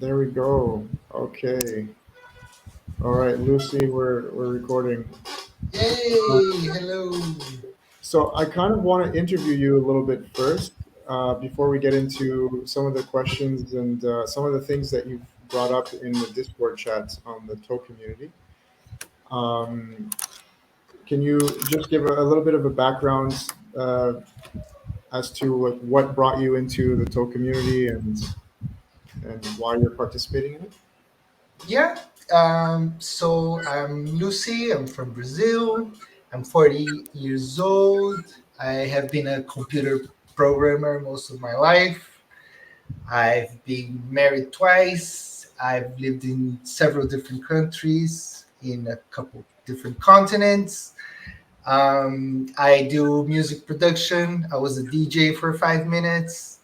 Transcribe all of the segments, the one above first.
There we go. Okay. All right, Lucy, we're recording. Uh, Yay! Hello. so I kind of want to interview you a little bit first, before we get into some of the questions and some of the things that you've brought up in the Discord chat on the TOE community. Um, can you just give a little bit of a background as to like what brought you into the TOE community and why you're participating in it? Yeah. So I'm Lucy. I'm from Brazil. I'm 40 years old. I have been a computer programmer most of my life. I've been married twice. I've lived in several different countries, in a couple different continents. I do music production. I was a DJ for 5 minutes.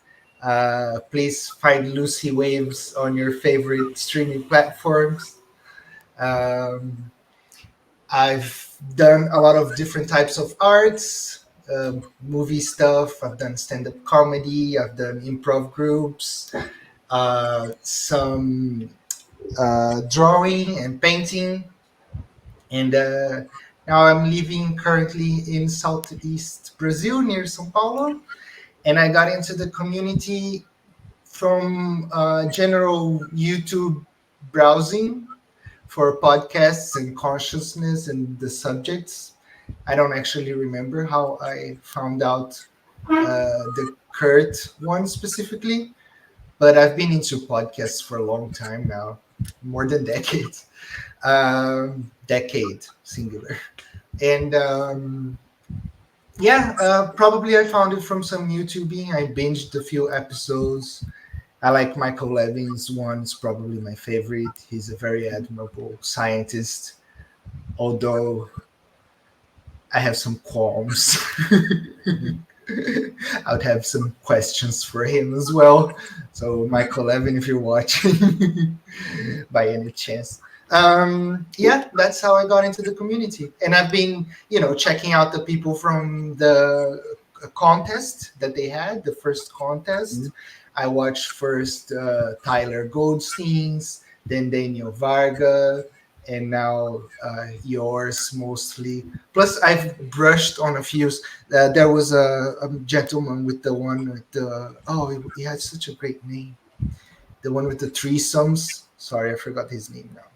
Please find Luci Waves on your favorite streaming platforms. Um, I've done a lot of different types of arts, movie stuff. I've done stand up comedy. I've done improv groups, some drawing and painting. And now I'm living currently in southeast Brazil near Sao Paulo. And I got into the community from general YouTube browsing for podcasts and consciousness and the subjects. I don't actually remember how I found out the Kurt one specifically, but I've been into podcasts for a long time now, more than decades. Decade singular. And yeah, probably I found it from some YouTubing. I binged a few episodes. I like Michael Levin's one. It's probably my favorite. He's a very admirable scientist, although I have some qualms. Mhm. I would have some questions for him as well. So, Michael Levin, if you're watching by any chance. Yeah, that's how I got into the community. And I've been, checking out the people from the contest that they had, the first contest. I watched first Tyler Goldstein's, then Daniel Varga, and now yours mostly. Plus, I've brushed on a few. There was a gentleman with the one with the he had such a great name. The one with the threesomes. Sorry, I forgot his name now.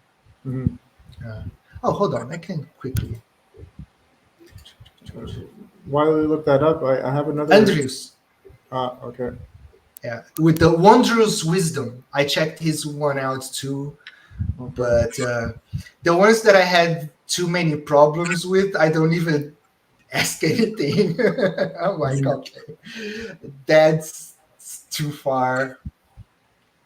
Mhm. Hold on, I can quickly. While we look that up, I have another. Andrews. Okay. Yeah, with the wondrous wisdom. I checked his one out too, Okay. but the ones that I had too many problems with, I don't even ask anything. I'm like, Mhm. okay, that's too far.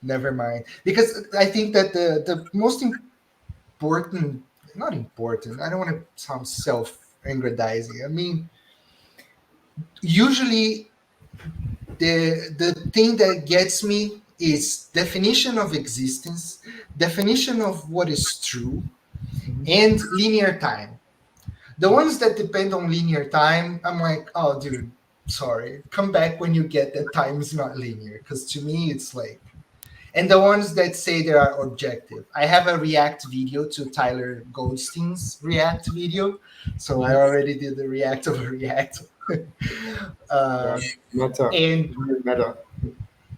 Never mind. Because I think that the most important, not important, I don't want to sound self-aggrandizing. I mean, usually the thing that gets me is definition of existence, definition of what is true, Mhm. and linear time. The ones that depend on linear time, I'm like, oh, dude, sorry. Come back when you get that time is not linear. Because to me, it's like, and the ones that say they are objective. I have a React video to Tyler Goldstein's React video. So I Mhm. already did the React of a React. Yeah. um, Meta. and Very meta.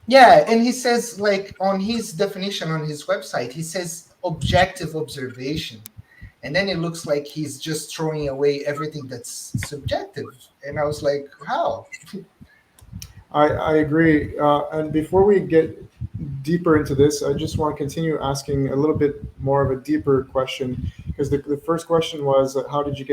yeah, and he says, like, on his definition on his website, he says objective observation. And then it looks like he's just throwing away everything that's subjective. And I was like, how? I agree. And before we get deeper into this, I just want to continue asking a little bit more of a deeper question because the first question was, how did you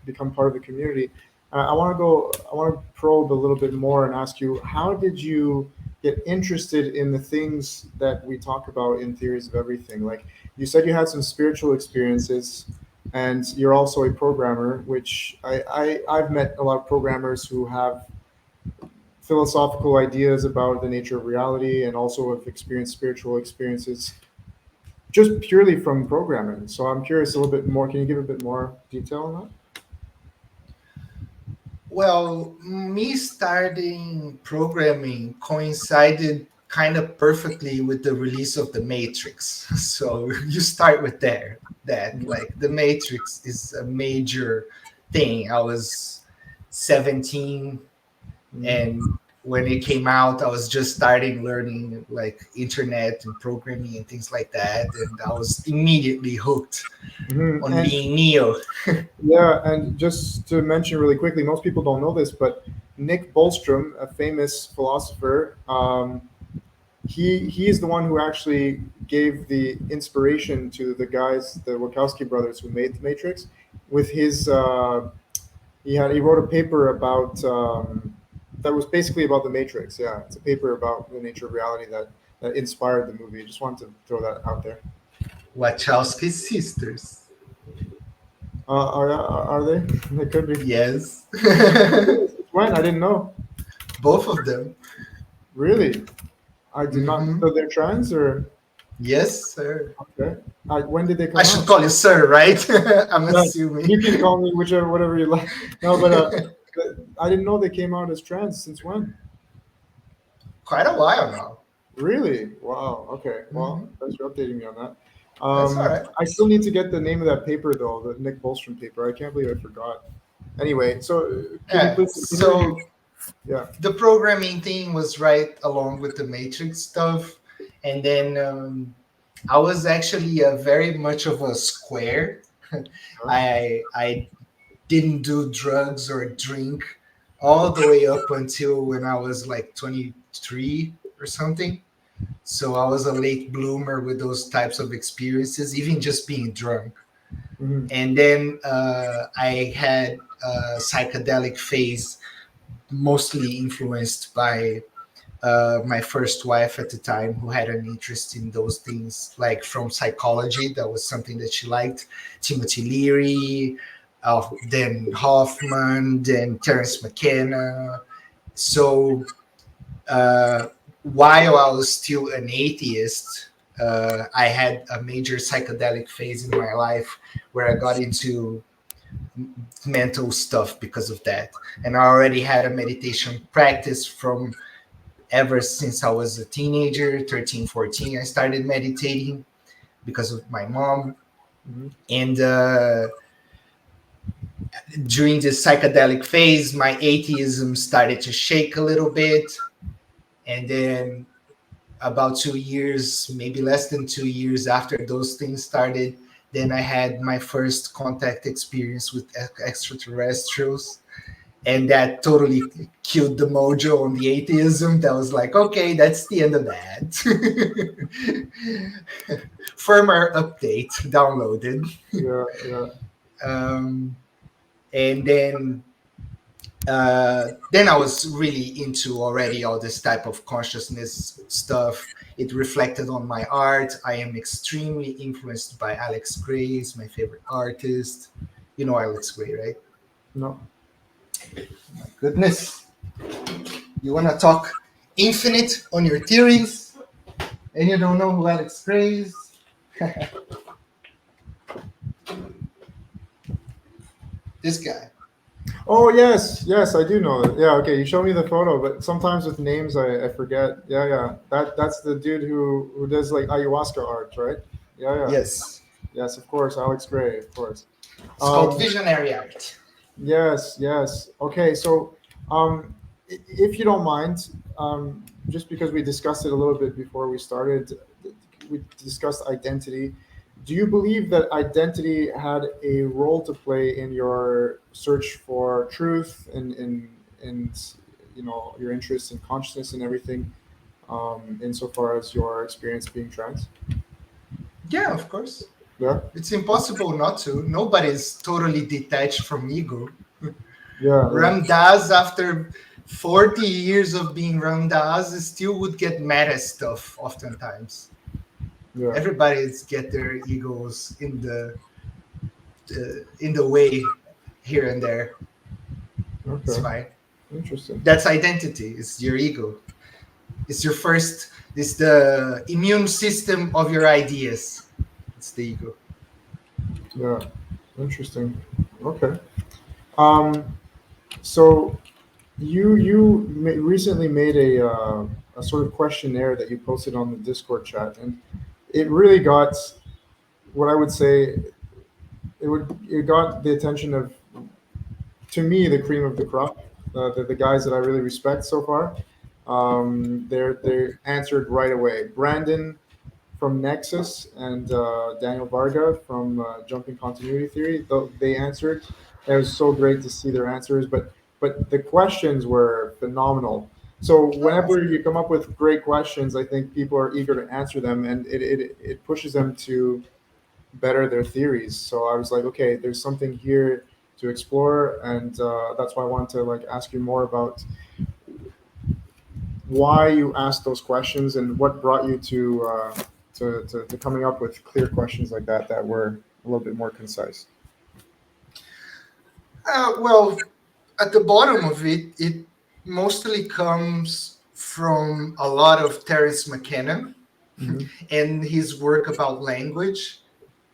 become part of the community? I want to probe a little bit more and ask you, how did you get interested in the things that we talk about in Theories of Everything? Like you said, you had some spiritual experiences, and you're also a programmer, which I've met a lot of programmers who have philosophical ideas about the nature of reality and also have experienced spiritual experiences just purely from programming. So I'm curious a little bit more. Can you give a bit more detail on Well, me starting programming coincided. kind of perfectly with the release of the Matrix. So you start with there. That Mhm. like the Matrix is a major thing. I was 17, Mhm. and when it came out, I was just starting learning like internet and programming and things like that, and I was immediately hooked Mhm. on And being Neo. yeah, and just to mention really quickly, most people don't know this, but Nick Bostrom, a famous philosopher, he is the one who actually gave the inspiration to the guys, the Wachowski brothers, who made the Matrix. With his, he wrote a paper about that was basically about the Matrix. Yeah, it's a paper about the nature of reality that inspired the movie. Just wanted to throw that out there. Wachowski sisters. Are they? They could be. Yes. When I didn't know. Both of them. Really, I did not. Hmm. So they're trans or Yes, sir. okay? When did they I come should out? call you sir, right? I'm Yeah, assuming. you can call me whichever, whatever you like. No, but I didn't know they came out as trans. Since when? Quite a while now. Really? Wow. Okay. Well, Hmm. thanks for updating me on that. That's all right. I still need to get the name of that paper though, the Nick Bostrom paper. I can't believe I forgot. Anyway, so can you Yeah. please continue? So Yeah. the programming thing was right along with the Matrix stuff, and then I was actually a very much of a square. Huh? I didn't do drugs or drink all the way up until when I was like 23 or something. So I was a late bloomer with those types of experiences, even just being drunk. Hmm. And then I had a psychedelic phase, mostly influenced by my first wife at the time, who had an interest in those things, like from psychology. That was something that she liked. Timothy Leary, then Hoffman, then Terence McKenna. So uh, while I was still an atheist, I had a major psychedelic phase in my life where I got into mental stuff because of that. And I already had a meditation practice from ever since I was a teenager, 13, 14. I started meditating because of my mom. Hmm. And during this psychedelic phase, my atheism started to shake a little bit. And then about 2 years, maybe less than 2 years after those things started, then I had my first contact experience with extraterrestrials. And that totally killed the mojo on the atheism. That was like, okay, that's the end of that. Firmware update downloaded. Yeah. Yeah. Um, and then I was really into already all this type of consciousness stuff. It reflected on my art. I am extremely influenced by Alex Gray, is my favorite artist. You know Alex Gray, right? No. My goodness. You want to talk infinite on your theories and you don't know who Alex Gray is? This guy. Oh yes, yes, I do know it. Yeah, okay. You show me the photo, but sometimes with names I forget. Yeah, yeah. That's the dude who does like ayahuasca art, right? Yeah, yeah. Yes. Yes, of course. Alex Gray, of course. It's called Um, visionary art. yes, yes. Okay, so if you don't mind, just because we discussed it a little bit before we started, we discussed identity. Do you believe that identity had a role to play in your search for truth and your interest in consciousness and everything, insofar as your experience being trans? Yeah, of course. Yeah, It's impossible not to. Nobody's totally detached from ego. yeah, yeah, Ram Dass, after 40 years of being Ram Dass, still would get mad at stuff oftentimes. yeah. Everybody's get their egos in the way here and there. It's Okay, fine. interesting. That's identity. It's your ego. It's your first. It's the immune system of your ideas. It's the ego. Yeah, interesting. Okay. Um, so recently made a a sort of questionnaire that you posted on the Discord chat, and it really got what I would say it got the attention of, to me, the cream of the crop, the guys that I really respect so far. They answered right away. Brandon from Nexus and Daniel Varga from Jumping Continuity Theory. They answered. It was so great to see their answers, but the questions were phenomenal. So Oh, whenever you come up with great questions, I think people are eager to answer them, and it pushes them to better their theories. So I was like, okay, there's something here to explore, and that's why I wanted to like ask you more about why you asked those questions and what brought you to coming up with clear questions like that that were a little bit more concise. well, at the bottom of it, it mostly comes from a lot of Terence McKenna Hmm. and his work about language,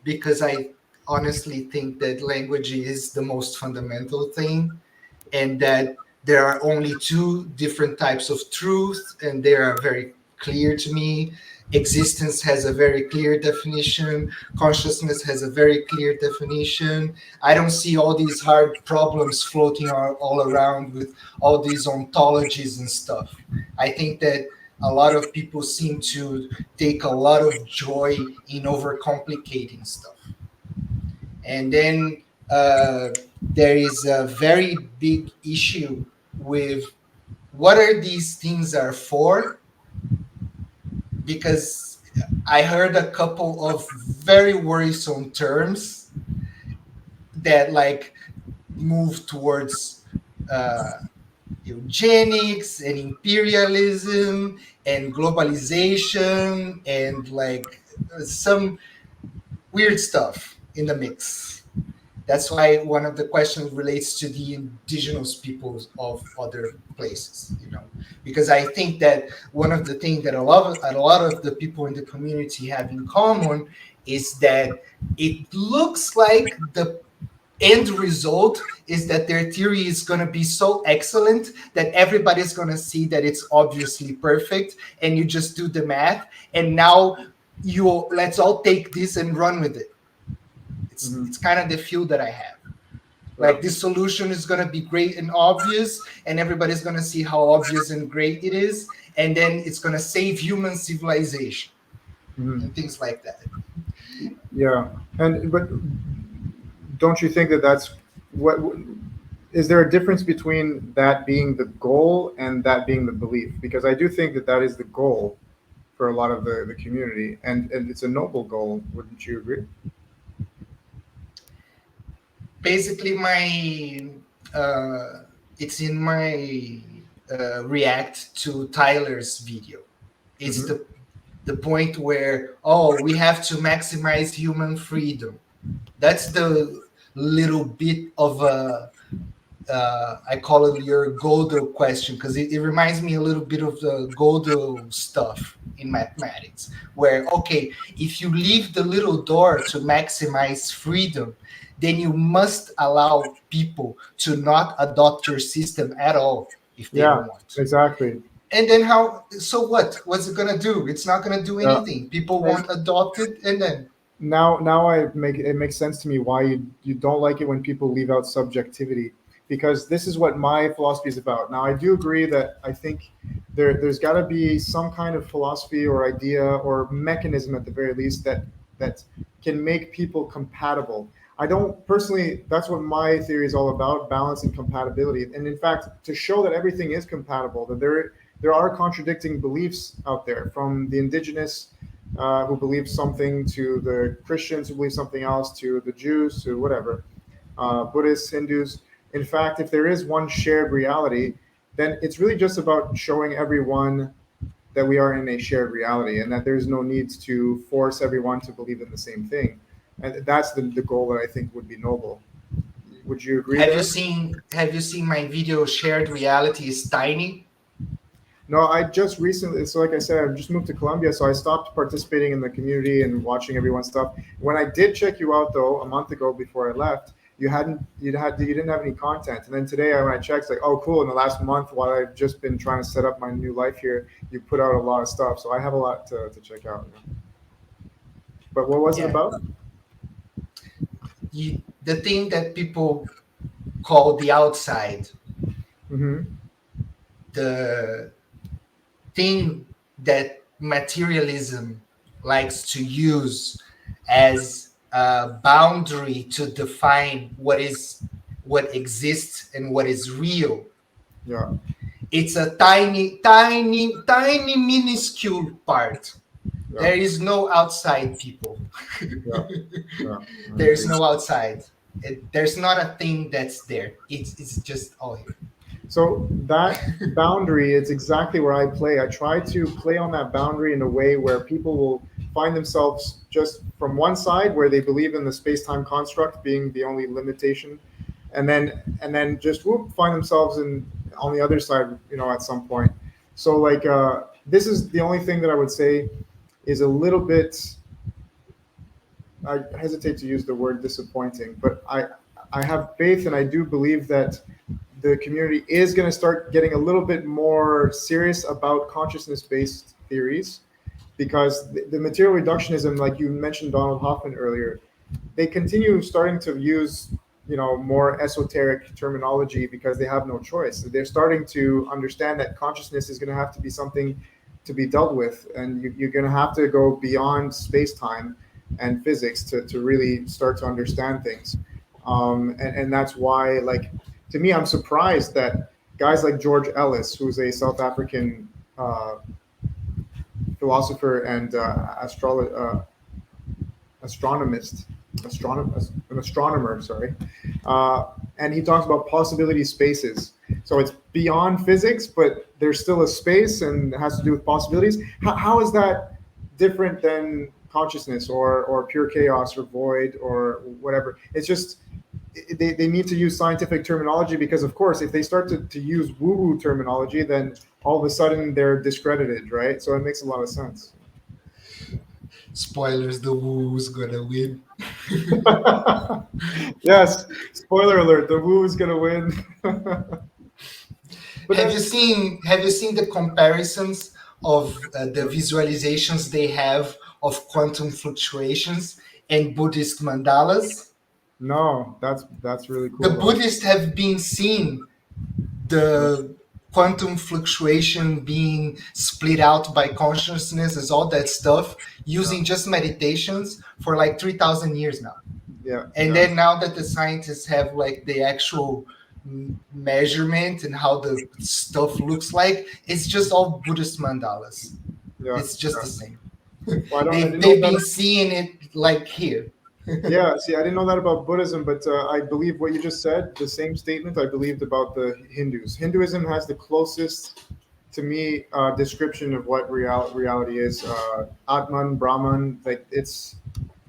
because I honestly think that language is the most fundamental thing, and that there are only two different types of truth, and they are very clear to me. Existence has a very clear definition, consciousness has a very clear definition. I don't see all these hard problems floating all around with all these ontologies and stuff. I think that a lot of people seem to take a lot of joy in overcomplicating stuff. And then uh, there is a very big issue with what are these things are for, because I heard a couple of very worrisome terms that like move towards uh, eugenics and imperialism and globalization and like some weird stuff in the mix. That's why one of the questions relates to the indigenous peoples of other places, because I think that one of the things that a lot of the people in the community have in common is that it looks like the end result is that their theory is going to be so excellent that everybody's going to see that it's obviously perfect, and you just do the math, and now you let's all take this and run with it. it's Hmm. it's kind of the feel that I have. Yeah. Like this solution is going to be great and obvious, and everybody's going to see how obvious and great it is, and then it's going to save human civilization Hmm. and things like that. Yeah. And but don't you think that that's what is there a difference between that being the goal and that being the belief? Because I do think that that is the goal for a lot of the community, and it's a noble goal. Wouldn't you agree? Basically, my it's in my react to Tyler's video. It's Hmm. the point where, oh, we have to maximize human freedom. That's the little bit of a I call it your Godel question, because it reminds me a little bit of the Godel stuff in mathematics, where, okay, if you leave the little door to maximize freedom, then you must allow people to not adopt your system at all if they Yeah. don't want to. Exactly. And then how, so what? What's it going to do? It's not going to do Yeah. anything. People And won't adopt it, and then now it makes sense to me why you don't like it when people leave out subjectivity, because this is what my philosophy is about. Now I do agree that I think there's got to be some kind of philosophy or idea or mechanism at the very least that can make people compatible. I don't personally, that's what my theory is all about, balance and compatibility. And in fact, to show that everything is compatible, that there are contradicting beliefs out there, from the indigenous who believe something, to the Christians who believe something else, to the Jews, to whatever, Buddhists, Hindus. In fact, if there is one shared reality, then it's really just about showing everyone that we are in a shared reality, and that there's no need to force everyone to believe in the same thing. And that's the goal that I think would be noble. Would you agree have you there? seen have you seen my video shared reality is tiny? No, I just recently, so like I said, I've just moved to Colombia, so I stopped participating in the community and watching everyone's stuff. When I did check you out, though, a month ago before I left, you didn't have any content, and then today when I checked, it's like, oh cool, in the last month while I've just been trying to set up my new life here, you put out a lot of stuff, so I have a lot to check out. But what was it Yeah, about? the thing that people call the outside, Mm-hmm. the thing that materialism likes to use as a boundary to define what exists and what is real. Yeah, It's a tiny, tiny, tiny, minuscule part. yeah, There is no outside, people. yeah, yeah. I There's agree. no outside. There's not a thing that's there. It's just all here. So that boundary is exactly where I play. I try to play on that boundary in a way where people will find themselves just from one side where they believe in the space-time construct being the only limitation, and then just whoop, find themselves in on the other side, at some point. So like this is the only thing that I would say is a little bit. I hesitate to use the word disappointing, but I have faith and I do believe that the community is going to start getting a little bit more serious about consciousness based theories, because the material reductionism, like you mentioned Donald Hoffman earlier, they continue starting to use more esoteric terminology because they have no choice. They're starting to understand that consciousness is going to have to be something to be dealt with, and you're going to have to go beyond space time and physics to really start to understand things. And that's why, like, to me, I'm surprised that guys like George Ellis, who's a South African philosopher and astronomist, an astronomer, sorry, and he talks about possibility spaces. So it's beyond physics, but there's still a space and it has to do with possibilities. How is that different than consciousness or pure chaos or void or whatever? It's just they need to use scientific terminology because, of course, if they start to use woo-woo terminology, then all of a sudden they're discredited, right? So it makes a lot of sense. Spoilers: the woo's gonna win. Yes, spoiler alert, the woo is going to win. But Have you then, seen Have you seen the comparisons of the visualizations they have of quantum fluctuations and Buddhist mandalas? no, that's really The cool though. Buddhists have been seeing the quantum fluctuation being split out by consciousness as all that stuff Yeah, using just meditations for like 3,000 years now. yeah, And yeah, then now that the scientists have like the actual measurement and how the stuff looks like, it's just all Buddhist mandalas. yeah, It's just the yeah. same. Well, I didn't know They've that. been seeing it like here. Yeah, see, I didn't know that about Buddhism, but I believe what you just said, the same statement I believed about the Hindus. Hinduism has the closest, to me, description of what reality is. Atman, Brahman, like it's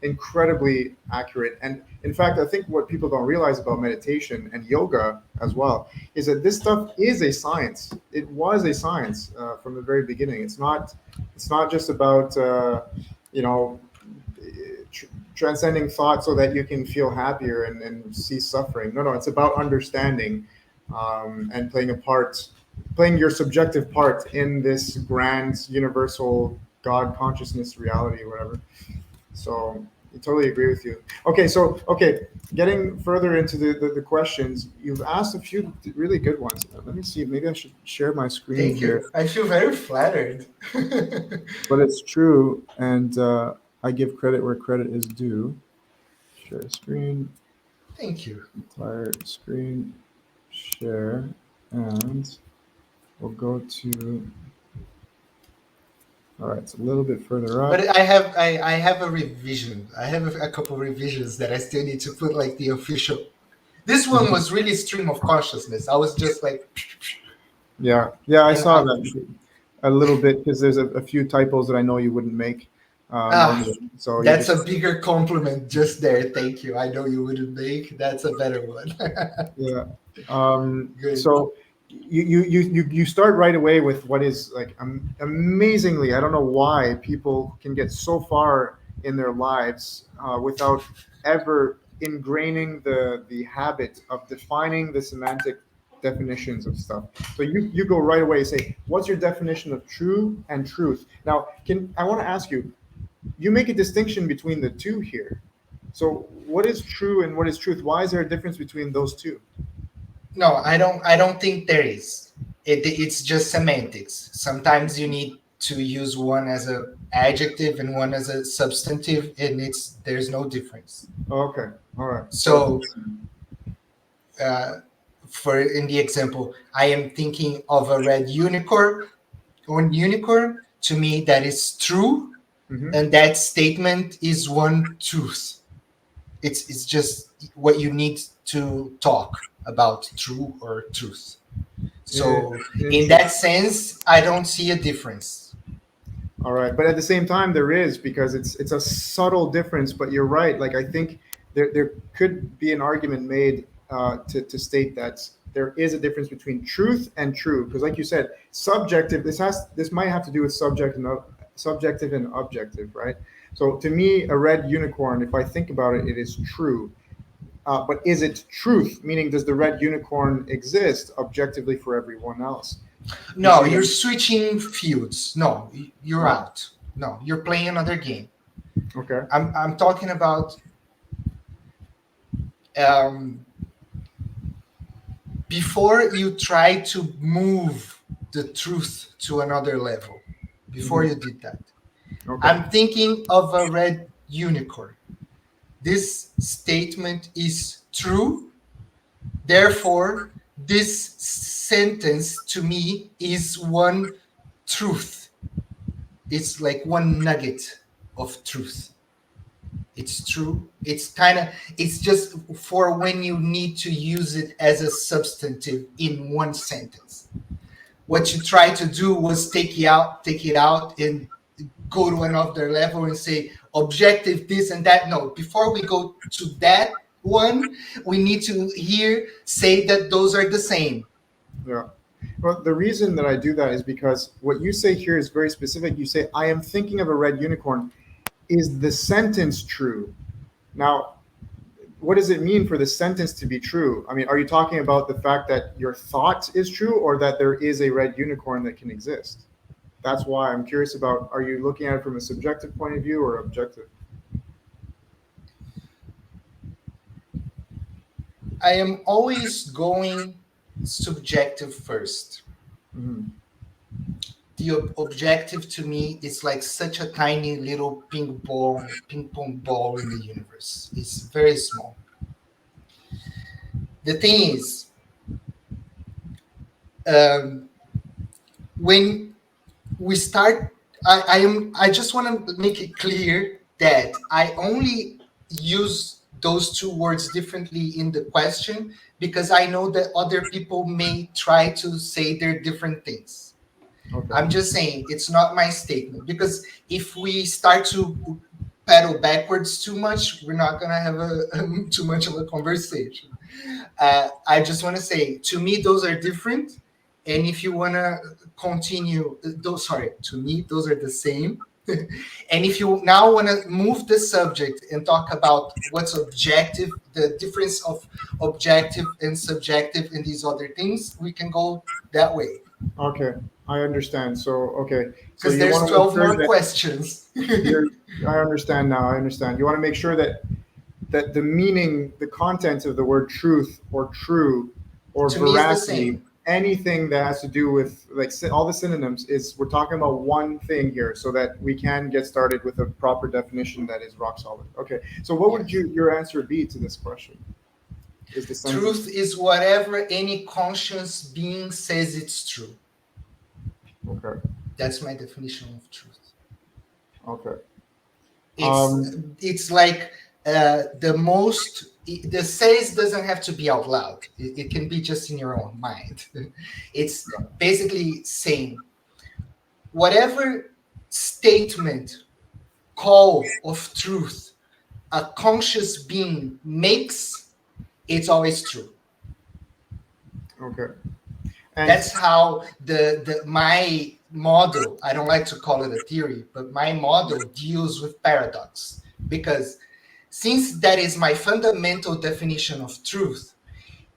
incredibly accurate. And in fact, I think what people don't realize about meditation and yoga as well is that this stuff is a science. It was a science from the very beginning. It's not just about you know tr- transcending thought so that you can feel happier and cease suffering. No, no, it's about understanding and playing your subjective part in this grand universal God consciousness reality, or whatever. So I totally agree with you. Okay, getting further into the questions, you've asked a few really good ones. Let me see. Maybe I should share my screen Thank here. you. I feel very flattered. But it's true, and I give credit where credit is due. Share screen, Thank you. entire screen, share, and we'll go to. All right, it's a little bit further up. But I have a revision. I have a couple revisions that I still need to put like the official. This one Mhm. was really stream of consciousness. I was just like, Yeah, yeah, I and saw that a little bit because there's a few typos that I know you wouldn't make ah, normally. So you that's just a bigger compliment just there. Thank you. I know you wouldn't make. That's a better one. yeah. Good. So you start right away with what is like amazingly. I don't know why people can get so far in their lives without ever. ingraining the habit of defining the semantic definitions of stuff. So you go right away and say, what's your definition of true and truth? Now, can I want to ask you, you make a distinction between the two here. So what is true and what is truth? Why is there a difference between those two? No, I don't think there is. It's just semantics. Sometimes you need to use one as a adjective and one as a substantive, and there's no difference. Okay, all right. So So, uh, for in the example, I am thinking of a red unicorn. One unicorn, to me, that is true, mhm. and that statement is one truth. It's just what you need to talk about, true or truth. So in that Interesting. sense, I don't see a difference. All right, but at the same time, there is, because it's a subtle difference. But you're right. Like, I think there could be an argument made to state that there is a difference between truth and true, because, like you said, subjective. This might have to do with subjective and objective, right? So to me, a red unicorn, if I think about it, it is true. But is it truth? Meaning, does the red unicorn exist objectively for everyone else? You No, see you're that? switching fields. No, you're Oh, out. No, you're playing another game. okay. I'm talking about um, before you try to move the truth to another level. Before Hmm. you did that, Okay. I'm thinking of a red unicorn. This statement is true. Therefore, this sentence to me is one truth. It's like one nugget of truth. It's true. It's just for when you need to use it as a substantive in one sentence. What Well, you try to do was take it out and go to another level and say objective this and that. No, before we go to that one, we need to here say that those are the same. yeah. Well, the reason that I do that is because what you say here is very specific. You say, I am thinking of a red unicorn. Is the sentence true? Now, what does it mean for the sentence to be true? I mean, are you talking about the fact that your thought is true, or that there is a red unicorn that can exist? That's why I'm curious about, are you looking at it from a subjective point of view or objective? I am always going subjective first. Hmm. The objective to me is like such a tiny little ping pong ball in the universe. It's very small. The thing is, um, when we start, I just want to make it clear that I only use those two words differently in the question because I know that other people may try to say they're different things. Okay. I'm just saying it's not my statement because if we start to pedal backwards too much, we're not gonna have a too much of a conversation. I just want to say, to me, those are different, and if you want to continue, those sorry, to me, those are the same. And if you now want to move the subject and talk about what's objective, the difference of objective and subjective and these other things, we can go that way Okay. I understand. So, okay. So because you there's want to make 12 sure more that questions. you're, I understand now. I understand. You want to make sure that the meaning, the content of the word truth or true or To me, is the veracity, same. anything that has to do with like all the synonyms, is we're talking about one thing here, so that we can get started with a proper definition that is rock solid. Okay. So what would Yes. your answer be to this question? Is the sentence Truth is whatever any conscious being says it's true. okay? That's my definition of truth. Okay. It's Um, it's like the most the says doesn't have to be out loud. It can be just in your own mind. It's basically saying whatever statement, call of truth a conscious being makes, it's always true. okay. And That's how the my model, I don't like to call it a theory, but my model deals with paradox because Since that is my fundamental definition of truth,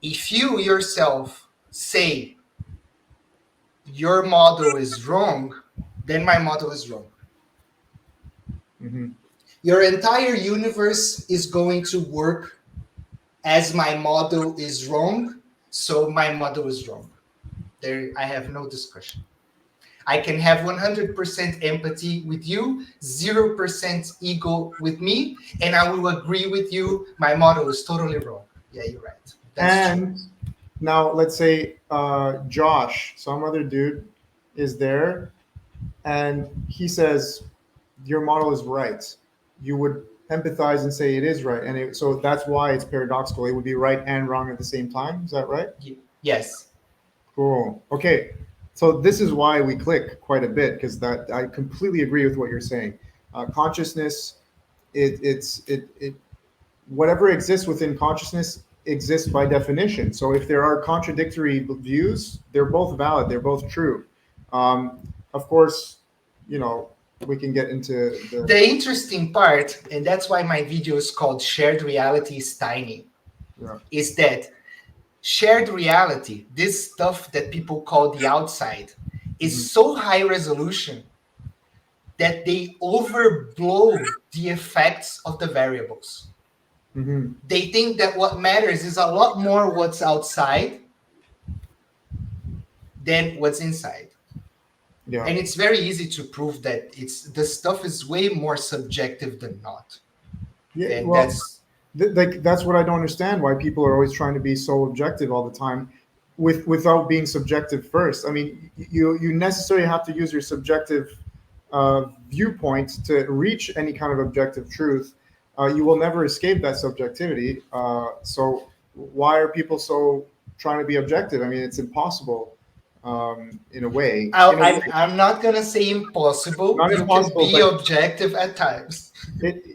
if you yourself say your model is wrong, then my model is wrong. Mm-hmm. Your entire universe is going to work as my model is wrong, so my model is wrong. There, I have no discussion. I can have 100% empathy with you, 0% ego with me, and I will agree with you. My model is totally wrong. Yeah, you're right. That's true. And now let's say Josh, some other dude, is there, and he says your model is right. You would empathize and say it is right, and so that's why it's paradoxical. It would be right and wrong at the same time. Is that right? Yes. Cool. Okay. So this is why we click quite a bit because that I completely agree with what you're saying. Consciousness, it whatever exists within consciousness exists by definition. So if there are contradictory views, they're both valid. They're both true. Of course, you know we can get into the The interesting part, and that's why my video is called Shared Reality is Tiny, yeah. is that shared reality, this stuff that people call the outside, Mhm. is so high resolution that they overblow the effects of the variables. Mhm. They think that what matters is a lot more what's outside than what's inside. Yeah. And it's very easy to prove that it's the stuff is way more subjective than not. Yeah. And Well, that's like that's what I don't understand. Why people are always trying to be so objective all the time, without being subjective first. I mean, you necessarily have to use your subjective viewpoint to reach any kind of objective truth. You will never escape that subjectivity. So why are people so trying to be objective? I mean, it's impossible in a way. In a way, I'm not gonna say impossible. not You can impossible, be but objective at times.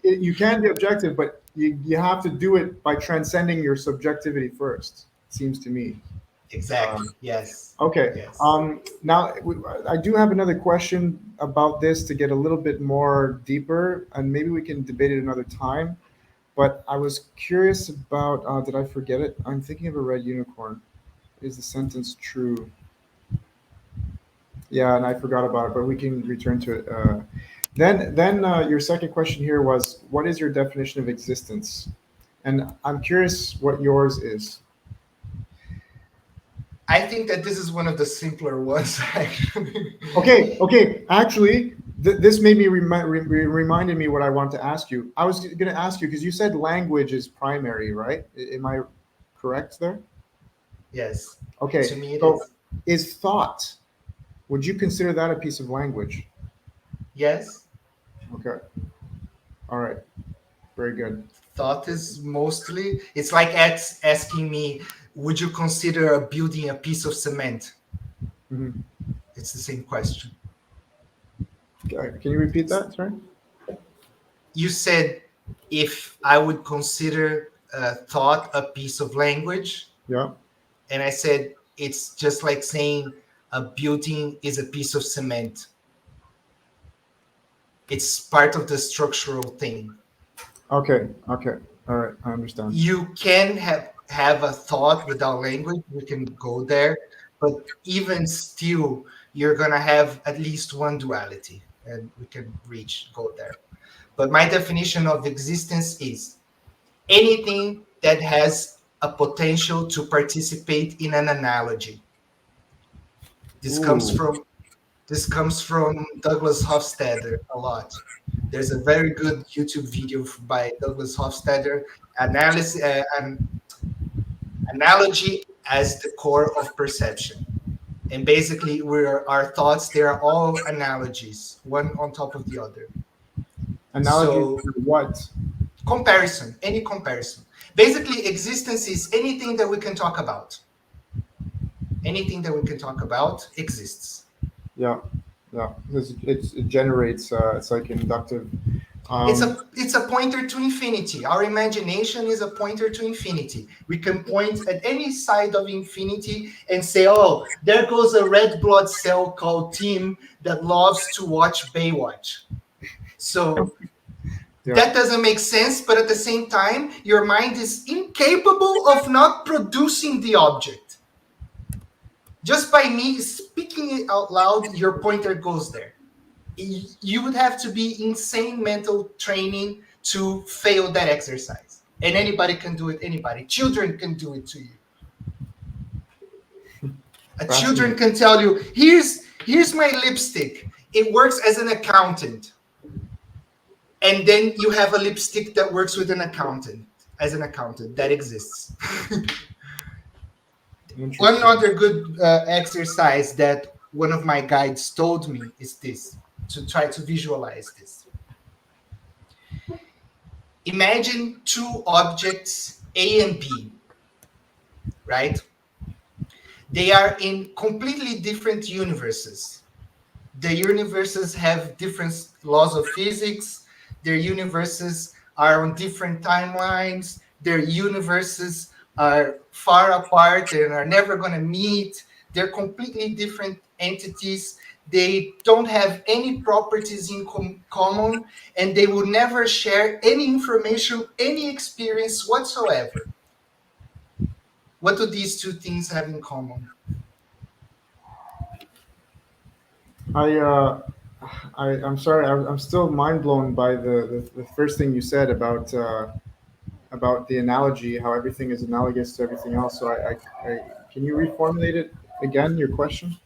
you can be objective, but you have to do it by transcending your subjectivity first. It seems to me. Um, Exactly. Yes. okay. Yes. Now I do have another question about this to get a little bit more deeper, and maybe we can debate it another time. But I was curious about. Did I forget it? I'm thinking of a red unicorn. Is the sentence true? Yeah, and I forgot about it, but we can return to it. Then your second question here was, what is your definition of existence? And I'm curious what yours is. I think that this is one of the simpler ones, actually. Okay. Actually, this made me reminded me what I want to ask you. I was going to ask you because you said language is primary, right? Am I correct there? Yes. To Okay. me, it So, is. is thought? Would you consider that a piece of language? Yes. Okay. All right. Very good. Thought is mostly, it's like asking me, would you consider a building a piece of cement? Mhm. It's the same question. Okay. Can you repeat that? Sorry. You said if I would consider thought a piece of language, Yeah. and I said it's just like saying a building is a piece of cement. It's part of the structural thing. Okay. Okay. All right. I understand. You can have a thought without language. We can go there, but even still, you're gonna have at least one duality, and we can go there. But my definition of existence is anything that has a potential to participate in an analogy. This comes Ooh. from this comes from Douglas Hofstadter a lot. There's a very good YouTube video by Douglas Hofstadter, analysis, an analogy as the core of perception. And basically, our thoughts, they are all analogies, one on top of the other. Analogy So to what? comparison, any comparison. Basically, existence is anything that we can talk about. Anything that we can talk about exists. Yeah. Yeah. Because it generates. It's like inductive. It's Um, a pointer to infinity. Our imagination is a pointer to infinity. We can point at any side of infinity and say, "Oh, there goes a red blood cell called Tim that loves to watch Baywatch." So Yeah. That doesn't make sense, but at the same time, your mind is incapable of not producing the object. Just by me speaking it out loud, your pointer goes there. You would have to be insane mental training to fail that exercise. And anybody can do it, anybody. Children can do it to you. A children Fascinating. can tell you, here's my lipstick. It works as an accountant. And then you have a lipstick that works with an accountant, as an accountant. That exists. One Interesting. other good exercise that one of my guides told me is this, to try to visualize this. Imagine two objects, A and B, right? They are in completely different universes. The universes have different laws of physics. Their universes are on different timelines. Their universes are far apart and are never going to meet. They're completely different entities. They don't have any properties in common, and they will never share any information, any experience whatsoever. What do these two things have in common? I I'm sorry. I'm still mind blown by the first thing you said about the analogy, how everything is analogous to everything else. So I can you reformulate it again? Your question?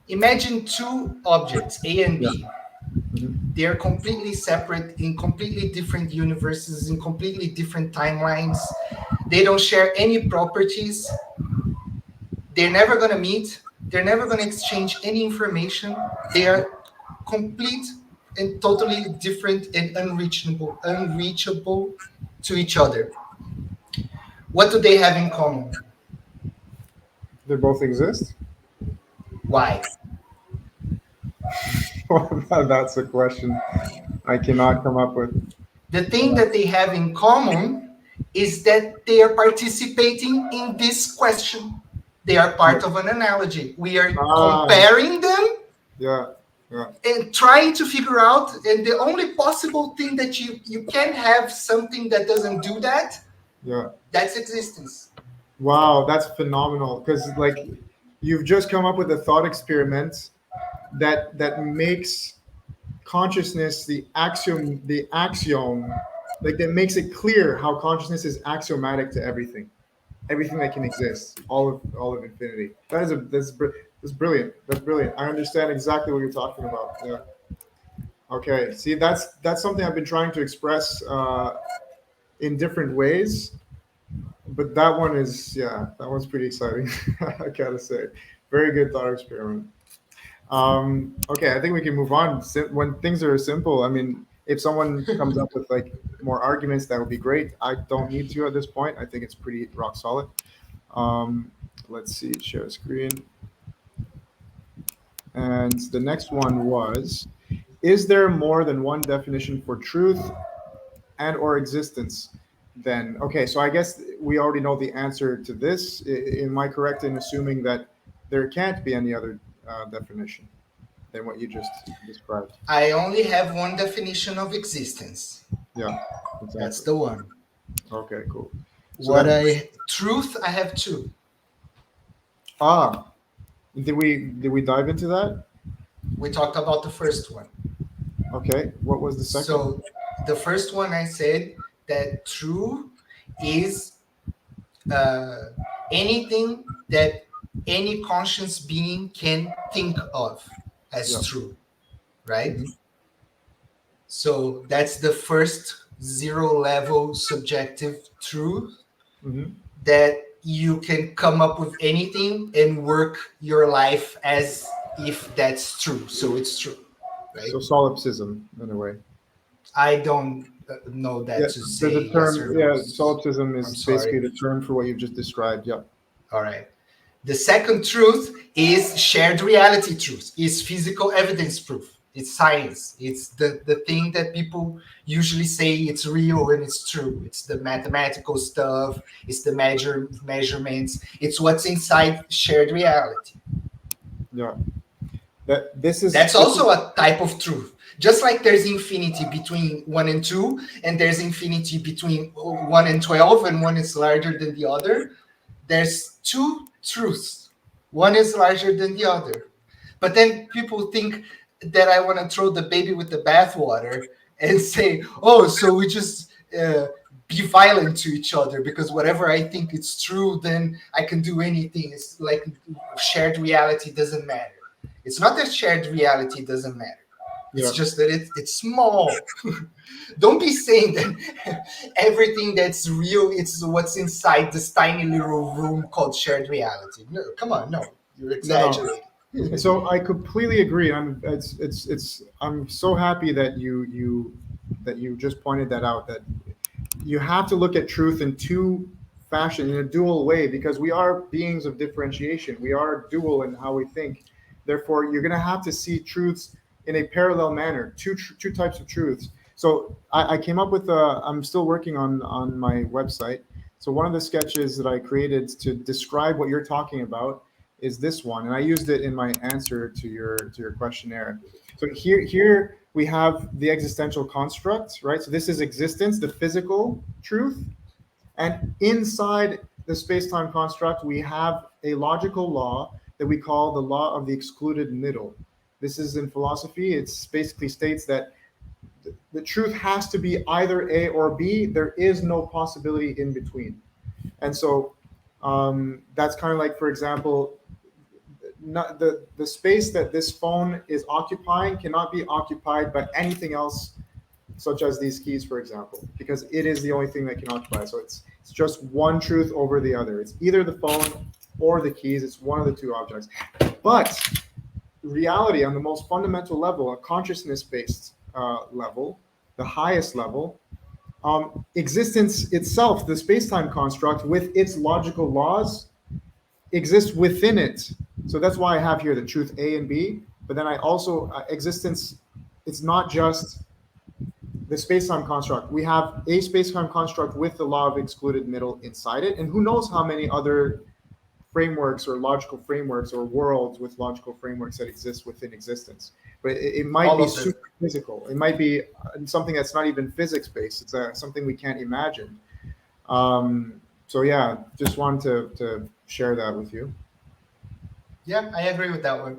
Imagine two objects, A and Yeah. B. Hmm. They are completely separate in completely different universes, in completely different timelines. They don't share any properties. They're never going to meet. They're never going to exchange any information. They are complete and totally different and unreachable to each other. What do they have in common? They both exist. Why? Well, that's a question I cannot come up with. The thing that they have in common is that they are participating in this question. They are part of an analogy. We are Ah, comparing them yeah, yeah, and trying to figure out, and the only possible thing that you can have something that doesn't do that, yeah. that's existence. Wow, that's phenomenal. Because like, you've just come up with a thought experiment that makes consciousness the axiom, like that makes it clear how consciousness is axiomatic to everything that can exist, all of infinity. That's brilliant. That's brilliant. I understand exactly what you're talking about. Yeah. Okay. See, that's something I've been trying to express in different ways, but that one is, yeah, that one's pretty exciting. I gotta say, very good thought experiment. Okay, I think we can move on. When things are simple, I mean, if someone comes up with like more arguments, that would be great. I don't need to at this point. I think it's pretty rock solid. Um, let's see, share screen. And the next one was, is there more than one definition for truth and or existence? Then, okay, so I guess we already know the answer to this. Am I correct in assuming that there can't be any other definition than what you just described? I only have one definition of existence. Yeah, That's exactly. the one. Okay, cool. So What then, I truth, I have two. ah, did we dive into that? We talked about the first one. Okay, what was the second? So the first one I said that true is uh, anything that any conscious being can think of Yeah. as true, right? Hmm. So that's the first zero level subjective truth, Hmm. that you can come up with anything and work your life as if that's true. So it's true, right? So solipsism in a way. I don't know that Yeah, to say the yes or term, no. yeah, solipsism I'm is basically sorry. the term for what you've just described. Yeah. All right. The second truth is shared reality truth, is physical evidence proof. It's science. It's the thing that people usually say it's real and it's true. It's the mathematical stuff, it's the measurements, it's what's inside shared reality. Yeah. That this is That's this is also a type of truth. Just like there's infinity between 1 and 2, and there's infinity between 1 and 12, and one is larger than the other, there's two truths. One is larger than the other. But then people think that I want to throw the baby with the bathwater and say, oh, so we just be violent to each other because whatever I think it's true, then I can do anything. It's like shared reality doesn't matter. It's not that shared reality doesn't matter. It's Yeah. just that it's small. Don't be saying that everything that's real it's what's inside this tiny little room called shared reality. No, come on, no, you're No, no. exaggerating. So I completely agree. I'm so happy that you just pointed that out, that you have to look at truth in two fashion, in a dual way, because we are beings of differentiation. We are dual in how we think. Therefore, you're going to have to see truths in a parallel manner, two types of truths. So I came up with I'm still working on my website. So one of the sketches that I created to describe what you're talking about is this one, and I used it in my answer to your questionnaire. So here we have the existential construct, right? So this is existence, the physical truth, and inside the space-time construct, we have a logical law that we call the law of the excluded middle. This is in philosophy. It basically states that the truth has to be either A or B. There is no possibility in between. And so that's kind of like, for example, not the space that this phone is occupying cannot be occupied by anything else, such as these keys, for example, because it is the only thing that can occupy. So it's just one truth over the other. It's either the phone or the keys. It's one of the two objects. But reality, on the most fundamental level, a consciousness-based level, the highest level, existence itself, the space-time construct with its logical laws, exists within it. So that's why I have here the truth A and B. But then I also existence. It's not just the space-time construct. We have a space-time construct with the law of excluded middle inside it, and who knows how many other frameworks or logical frameworks or worlds with logical frameworks that exist within existence. But it might All be of them. super physical. It might be something that's not even physics-based. It's something we can't imagine. So yeah, just wanted to share that with you. Yeah, I agree with that one.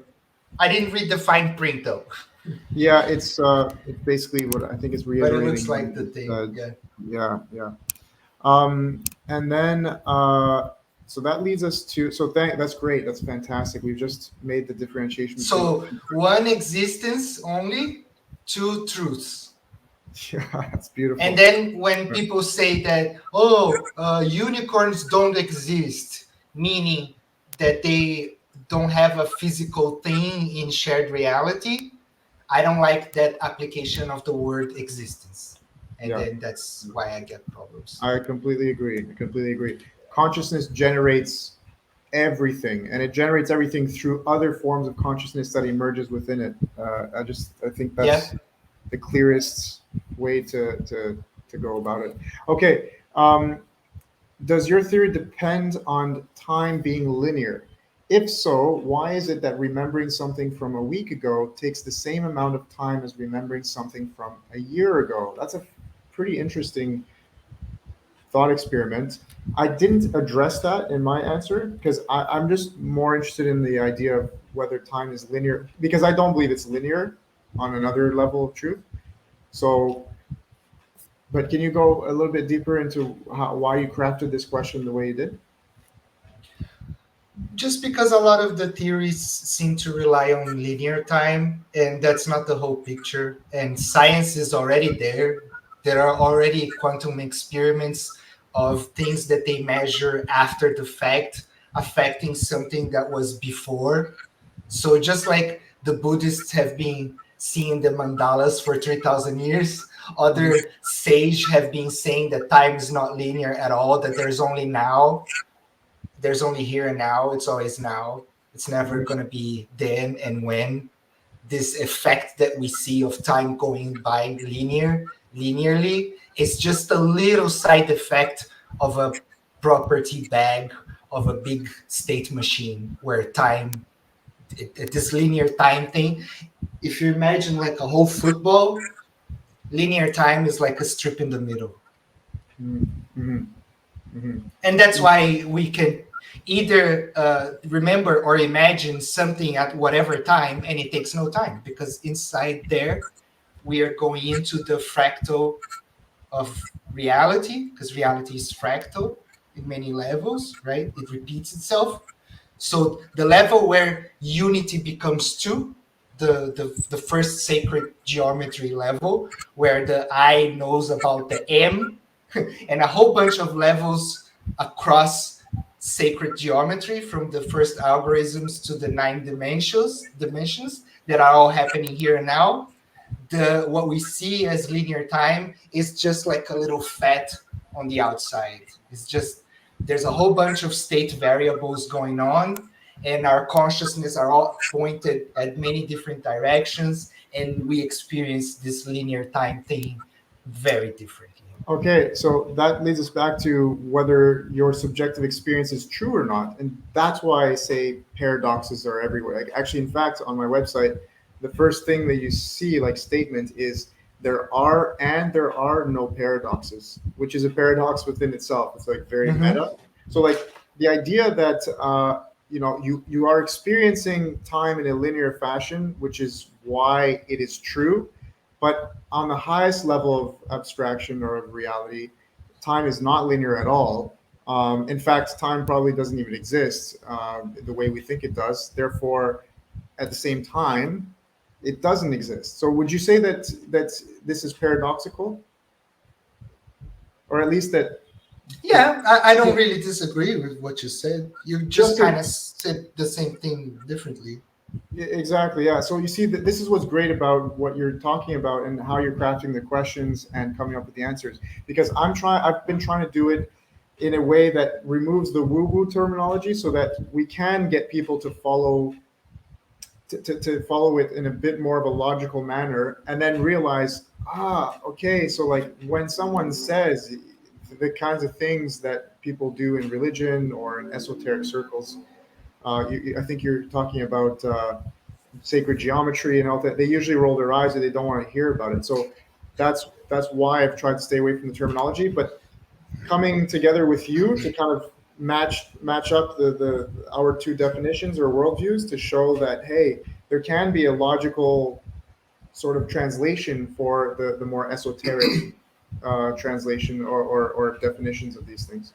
I didn't read the fine print though, Yeah, it's basically what I think it's but it reiterating looks what like you the just thing. said. Yeah. Yeah, yeah. And then so that leads us to that's great. That's fantastic. We've just made the differentiation between So one existence only, two truths. yeah, that's And beautiful. then when people say that, oh, unicorns don't exist, meaning that they don't have a physical thing in shared reality, I don't like that application of the word existence. And Yeah, then that's why I get problems. I completely agree. I completely agree. Consciousness generates everything, and it generates everything through other forms of consciousness that emerges within it. I think Yeah. that's the clearest way to go about it. Okay. Does your theory depend on time being linear? If so, why is it that remembering something from a week ago takes the same amount of time as remembering something from a year ago? That's a pretty interesting thought experiment. I didn't address that in my answer because I'm just more interested in the idea of whether time is linear, because I don't believe it's linear on another level of truth. So, but can you go a little bit deeper into why you crafted this question the way you did? Just because a lot of the theories seem to rely on linear time, and that's not the whole picture. And science is already there. There are already quantum experiments of things that they measure after the fact affecting something that was before. So just like the Buddhists have been seeing the mandalas for 3,000 years, Mhm. other sage have been saying that time is not linear at all, that there's only now, there's only here and now. It's always now. It's never Mhm. going to be then and when. This effect that we see of time going by linearly is just a little side effect of a property bag of a big state machine where time this linear time thing. If you imagine like a whole football, linear time is like a strip in the middle. Mm-hmm. And that's why we can either remember or imagine something at whatever time, and it takes no time because inside there we are going into the fractal of reality, because reality is fractal in many levels, right? It repeats itself. So the level where unity becomes two, the first sacred geometry level, where the I knows about the M, and a whole bunch of levels across sacred geometry, from the first algorithms to the nine dimensions that are all happening here and now. The what we see as linear time is just like a little fat on the outside. It's just there's a whole bunch of state variables going on, and our consciousness are all pointed at many different directions, and we experience this linear time thing very differently. Okay, so that leads us back to whether your subjective experience is true or not, and that's why I say paradoxes are everywhere. Like, actually, in fact, on my website, the first thing that you see, like statement, is there are no paradoxes, which is a paradox within itself. It's like very Mm-hmm. meta. So, like the idea that you are experiencing time in a linear fashion, which is why it is true, but on the highest level of abstraction or of reality, time is not linear at all. In fact, time probably doesn't even exist the way we think it does. Therefore, at the same time, it doesn't exist. So, would you say that this is paradoxical, or at least that the Yeah, I don't really disagree with what you said. You just just kind to of said the same thing differently. Yeah, exactly, yeah. So you see that this is what's great about what you're talking about and how you're crafting the questions and coming up with the answers. Because I've been trying to do it in a way that removes the woo-woo terminology so that we can get people to follow it in a bit more of a logical manner and then realize, okay, so like when someone says the kinds of things that people do in religion or in esoteric circles, I think you're talking about sacred geometry and all that. They usually roll their eyes and they don't want to hear about it. So that's why I've tried to stay away from the terminology. But coming together with you to kind of match up the our two definitions or worldviews to show that, hey, there can be a logical sort of translation for the more esoteric translation or definitions of these things.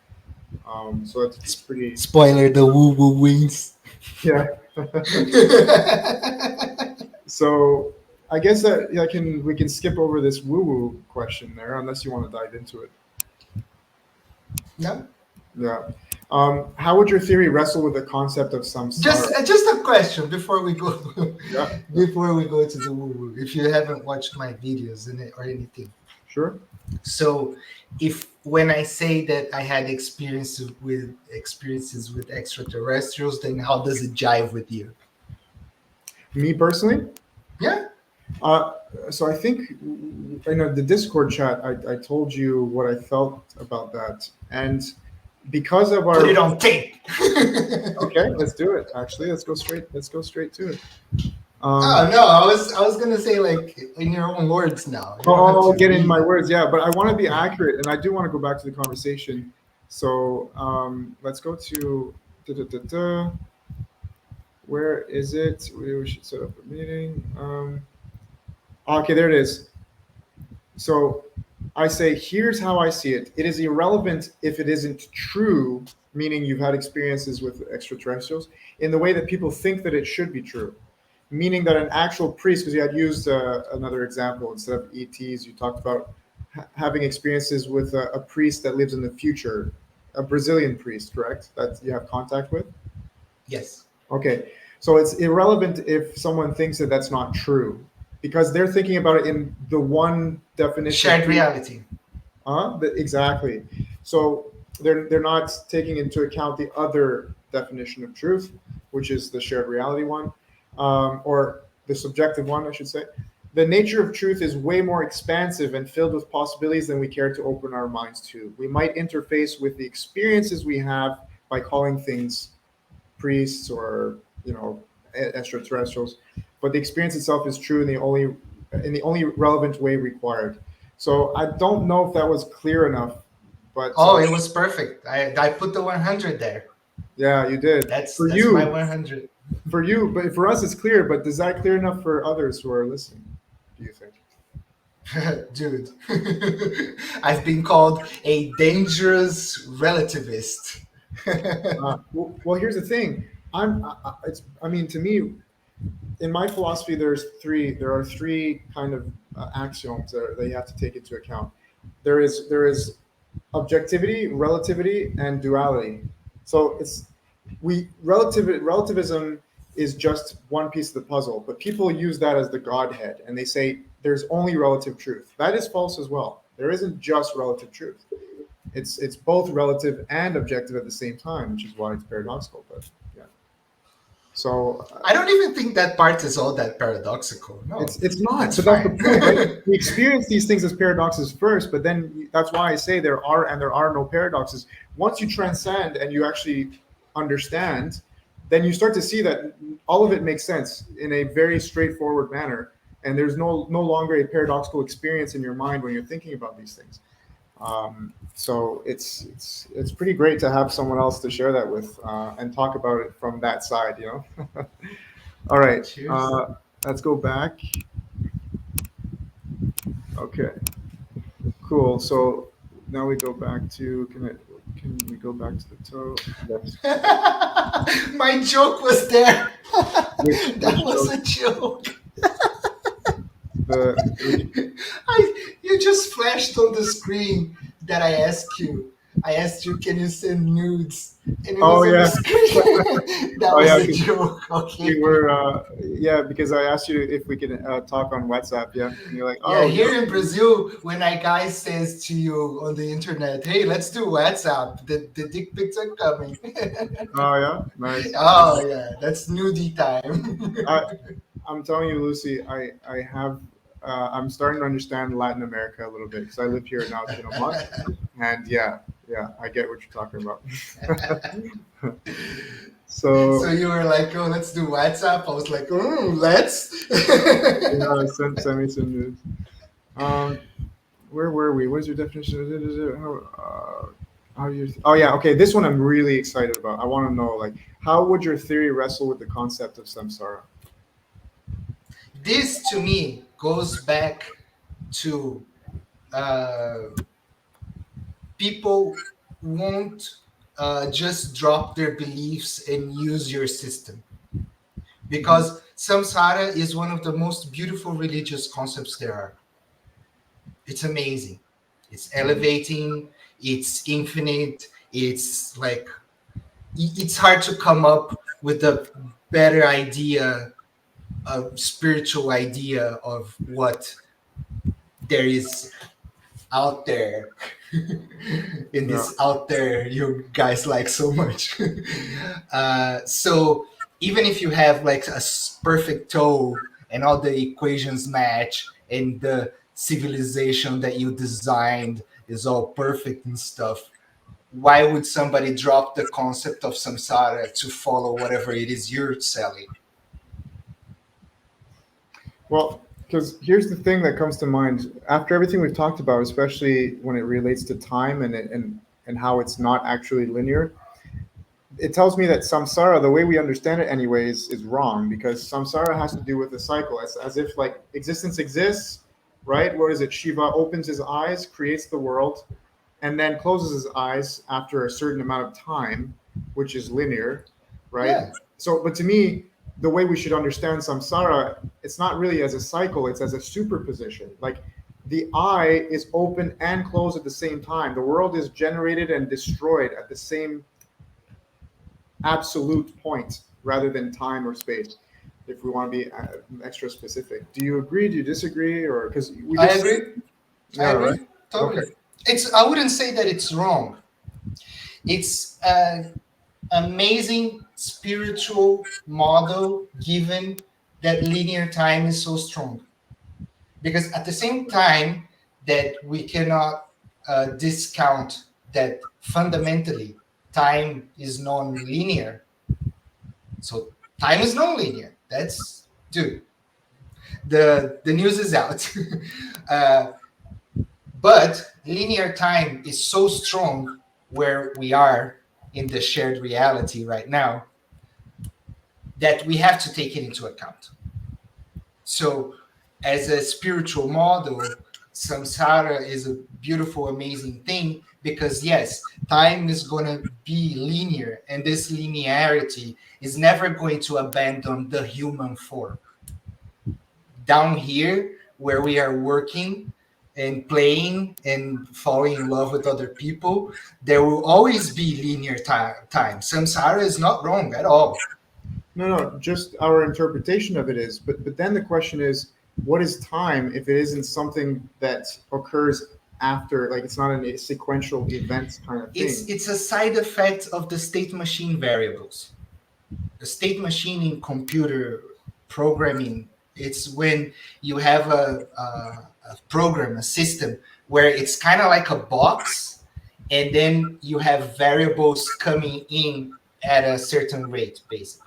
So it's pretty, Spoiler: the woo woo wins. yeah. So I guess that we can skip over this woo woo question there unless you want to dive into it. No, Yeah. How would your theory wrestle with the concept of samsara? just a question before we go Yeah, before we go to the woo woo. If you haven't watched my videos in it or anything, sure. so if when I say that I had experiences with extraterrestrials, then how does it jive with you? Me personally, Yeah, uh, so I think in the Discord chat, I told you what I felt about that, and because of put it our on tape. okay, let's do it. Actually, let's go straight to it. Oh no, I was gonna say like in your own words now. You don't have I'll to get in my read. words, yeah, but I want to be Yeah. accurate, and I do want to go back to the conversation. So let's go to da, da, da, da. Where is it? We should set up a meeting. Okay, there it is. So I say, here's how I see it. It is irrelevant if it isn't true, meaning you've had experiences with extraterrestrials, in the way that people think that it should be true. Meaning that an actual priest, because you had used another example instead of ETs, you talked about having experiences with a priest that lives in the future, a Brazilian priest, correct? That you have contact with? Yes. Okay, so it's irrelevant if someone thinks that that's not true because they're thinking about it in the one definition of Shared truth. reality. Exactly. So they're not taking into account the other definition of truth, which is the shared reality one, or the subjective one, I should say. The nature of truth is way more expansive and filled with possibilities than we care to open our minds to. We might interface with the experiences we have by calling things priests or extraterrestrials, but the experience itself is true in the only relevant way required. So I don't know if that was clear enough, but Oh, it was perfect. I put the 100 there. yeah, you did. That's my 100. For you, but for us, it's clear. But is that clear enough for others who are listening? Do you think? Dude, I've been called a dangerous relativist. Well, here's the thing. It's. I mean, to me, in my philosophy, there are three kind of axioms that you have to take into account. There is objectivity, relativity, and duality. So it's relativism is just one piece of the puzzle, but people use that as the godhead, and they say there's only relative truth. That is false as well. There isn't just relative truth. It's both relative and objective at the same time, which is why it's paradoxical. But yeah, so I don't even think that part is all that paradoxical. No, it's not. that's So that's the fine. point, right? We experience these things as paradoxes first, but then that's why I say there are no paradoxes. Once you transcend and you actually understand, then you start to see that all of it makes sense in a very straightforward manner, and there's no longer a paradoxical experience in your mind when you're thinking about these things. So it's pretty great to have someone else to share that with and talk about it from that side, you know. All right, Cheers. let's go back. Okay, cool. So now we go back to can we go back to the toe? Yes. My joke was there. That Which was toe? a joke. Which, You just flashed on the screen that I asked you. I asked you, can you send nudes? And it oh was on the yeah. screen. That Oh was yeah. a 'Cause joke. we Okay. were yeah, because I asked you if we could talk on WhatsApp. Yeah, and you're like, Yeah, oh, you here in know. Brazil, when a guy says to you on the internet, "Hey, let's do WhatsApp," the dick pics are coming. Oh yeah, nice. Oh yeah, that's nudie time. I I'm telling you, Lucy, I have I'm starting to understand Latin America a little bit because I live here now. It's been a month, and yeah, I get what you're talking about. So So you were like, "Oh, let's do WhatsApp." I was like, "Let's." yeah, send me some news. Um, where were we? What is your definition? How do you? Oh yeah, okay. This one I'm really excited about. I want to know like how would your theory wrestle with the concept of samsara? This to me goes back to uh, people won't just drop their beliefs and use your system, Mhm. because samsara is one of the most beautiful religious concepts there are. It's amazing. It's Mhm. elevating. It's infinite. It's like it's hard to come up with a better idea, a spiritual idea of what there is out there in Yeah, this out there you guys like so much. So even if you have like perfect toe and all the equations match and the civilization that you designed is all perfect and stuff, why would somebody drop the concept of samsara to follow whatever it is you're selling? well, because here's the thing that comes to mind after everything we've talked about, especially when it relates to time and how it's not actually linear. It tells me that samsara, the way we understand it, anyways, is wrong because samsara has to do with the cycle. It's as if like existence exists, right? Where is it? Shiva opens his eyes, creates the world, and then closes his eyes after a certain amount of time, which is linear, right? Yeah. So, but to me, the way we should understand samsara, it's not really as a cycle, it's as a superposition. Like the eye is open and closed at the same time. The world is generated and destroyed at the same absolute point rather than time or space. If we want to be extra specific, do you agree? Do you disagree? Or because we I just, agree. I yeah, right? agree Okay. totally. It's, I wouldn't say that it's wrong. It's an amazing spiritual model given that linear time is so strong. Because at the same time that we cannot discount that fundamentally time is non-linear, so Time is non-linear. That's, dude, the news is out. uh, but linear time is so strong where we are in the shared reality right now that we have to take it into account. So, as a spiritual model, samsara is a beautiful, amazing thing because, yes, time is going to be linear, and this linearity is never going to abandon the human form. Down here, where we are working and playing and falling in love with other people, there will always be linear time. Samsara is not wrong at all. No, no, just our interpretation of it is. But then the question is, what is time if it isn't something that occurs after, like it's not a sequential event kind of thing? It's a side effect of the state machine variables. The state machine in computer programming, it's when you have a program, a system, where it's kind of like a box, and then you have variables coming in at a certain rate, basically.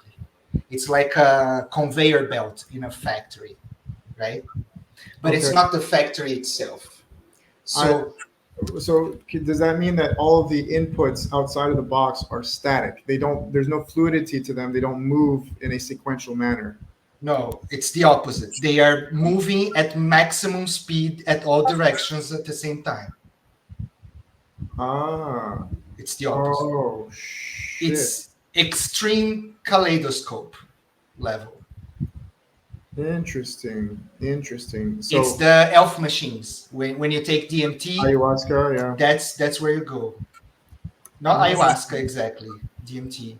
It's like a conveyor belt in a factory, right? But it's Okay. not the factory itself. I, So so does that mean that all of the inputs outside of the box are static? They don't, there's no fluidity to them. They don't move in a sequential manner. no, it's the opposite. They are moving at maximum speed at all directions at the same time. Ah, It's the opposite. oh, shit. It's extreme kaleidoscope level. Interesting. Interesting. It's So, the elf machines. When you take DMT, ayahuasca, yeah. that's where you go. Not Ah, ayahuasca exactly. DMT.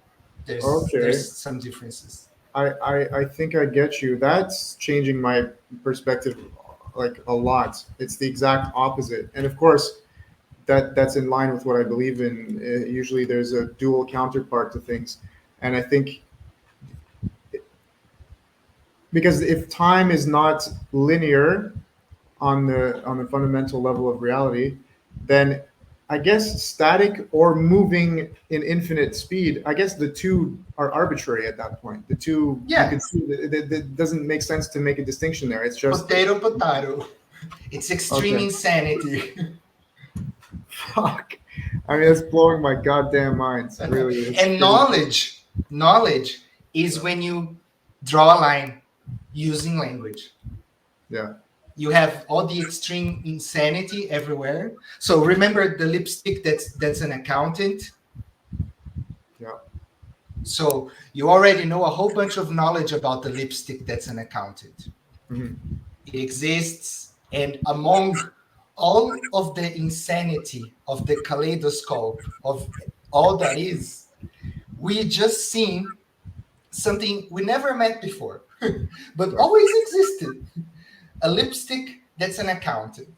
okay. There's some differences. I think I get you. That's changing my perspective like a lot. It's the exact opposite. And of course, that's in line with what I believe in. Usually there's a dual counterpart to things. And I think because if time is not linear on the fundamental level of reality, then I guess static or moving in infinite speed, I guess the two are arbitrary at that point. The two, you Yeah, can see that doesn't make sense to make a distinction there. It's just, potato. It's extreme okay, insanity. fuck. I mean, that's blowing my goddamn mind. Really, it's And crazy. knowledge is when you draw a line using language. Yeah, You have all the extreme insanity everywhere. So remember the lipstick that's an accountant. yeah, So you already know a whole bunch of knowledge about the lipstick that's an accountant. hmm, It exists, and among all of the insanity of the kaleidoscope of all that is, we just seen something we never met before, but yeah, always existed. A lipstick that's an accountant.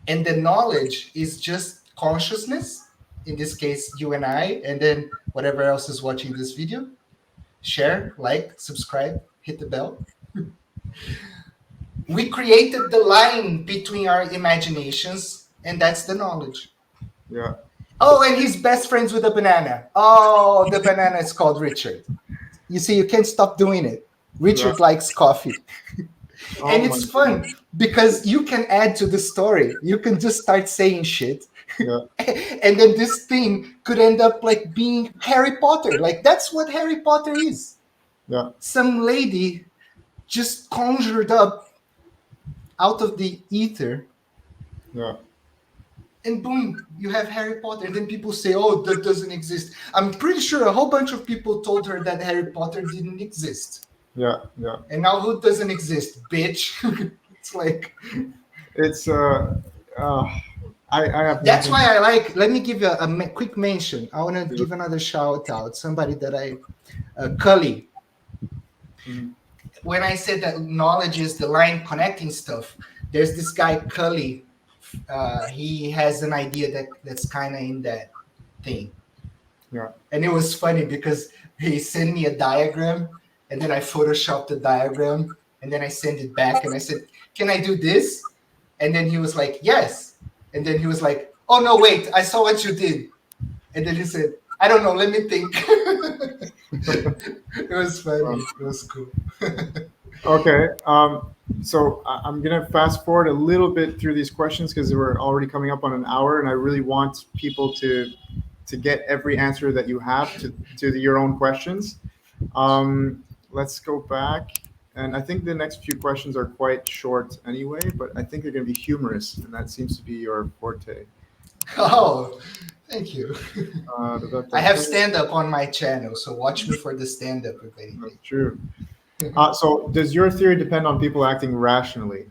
And the knowledge is just consciousness, in this case, you and I, and then whatever else is watching this video. Share, like, subscribe, hit the bell. We created the line between our imaginations, and that's the knowledge. yeah. Oh, and he's best friends with a banana. Oh, the banana is called Richard. You see, you can't stop doing it. Yeah. Richard likes coffee. And Oh my it's fun goodness. because you can add to the story. You can just start saying shit. Yeah, And then this thing could end up like being Harry Potter. Like that's what Harry Potter is. yeah, Some lady just conjured up out of the ether, yeah, and boom, you have Harry Potter. And then people say, oh, that doesn't exist. I'm pretty sure a whole bunch of people told her that Harry Potter didn't exist. yeah, yeah. And now who doesn't exist, bitch? It's like, It's uh I have that's nothing. why I like, let me give you a quick mention. I want to To, give another shout out. Somebody that Cully. mhm, When I said that knowledge is the line connecting stuff, there's this guy, Cully. He has an idea that's kind of in that thing. yeah, And it was funny because he sent me a diagram and then I photoshopped the diagram and then I sent it back and I said, can I do this? And then he was like, yes. And then he was like, oh, no, wait, I saw what you did. And then he said, I don't know, let me think. It was funny. It was cool. Okay. So I'm gonna fast forward a little bit through these questions because we're already coming up on an hour, and I really want people to get every answer that you have to your own questions. Let's go back, and I think the next few questions are quite short anyway, but I think they're gonna be humorous, and that seems to be your forte. Oh, thank you. Da, da, da, I have da. stand up on my channel, so watch me for the stand up if anything. That's true. So does your theory depend on people acting rationally?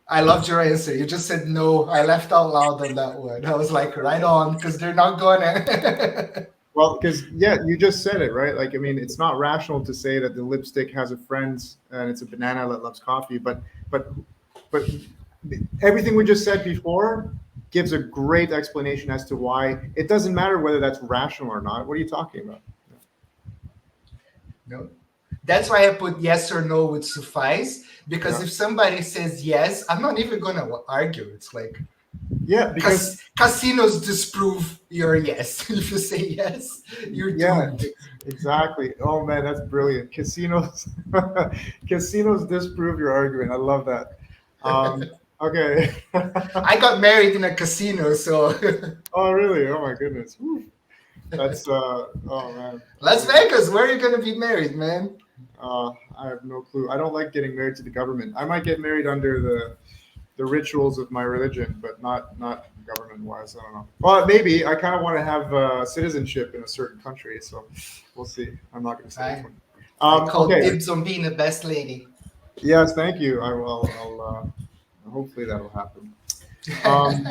I loved your answer. You just said no. I laughed out loud on that one. I was like, right on, because they're not gonna. Well, because yeah, you just said it, right? Like, I mean, it's not rational to say that the lipstick has a friend and it's a banana that loves coffee, but but everything we just said before gives a great explanation as to why it doesn't matter whether that's rational or not. What are you talking about? No. That's why I put yes or no would suffice. Because Yeah, if somebody says yes, I'm not even gonna argue. It's like yeah, because casinos disprove your yes. If you say yes, you're yeah, doomed. exactly. Oh man, that's brilliant. Casinos, casinos disprove your argument. I love that. Okay. I got married in a casino, so Oh really? Oh my goodness. Whew. That's oh man. Las Vegas, where are you gonna be married, man? I have no clue. I don't like getting married to the government. I might get married under the rituals of my religion, but not government wise. I don't know. Well, maybe I kind of want to have citizenship in a certain country, so we'll see. I'm not going to say which I one. I call Okay. dibs on being the best lady. Yes, thank you. I will. Hopefully that'll happen. Um,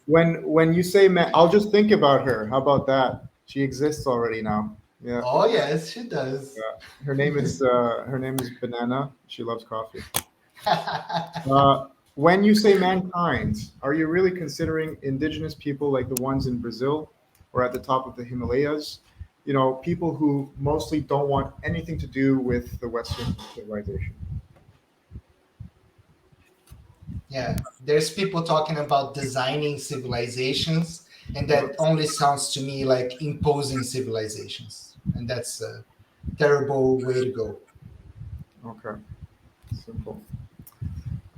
when you say man, I'll just think about her. How about that? She exists already now. Yeah. Oh yes, she does. Yeah. Her name is Banana. She loves coffee. When you say mankind, are you really considering indigenous people like the ones in Brazil or at the top of the Himalayas? You know, people who mostly don't want anything to do with the Western civilization. Yeah, there's people talking about designing civilizations, and that only sounds to me like imposing civilizations, and that's a terrible way to go. Okay, simple.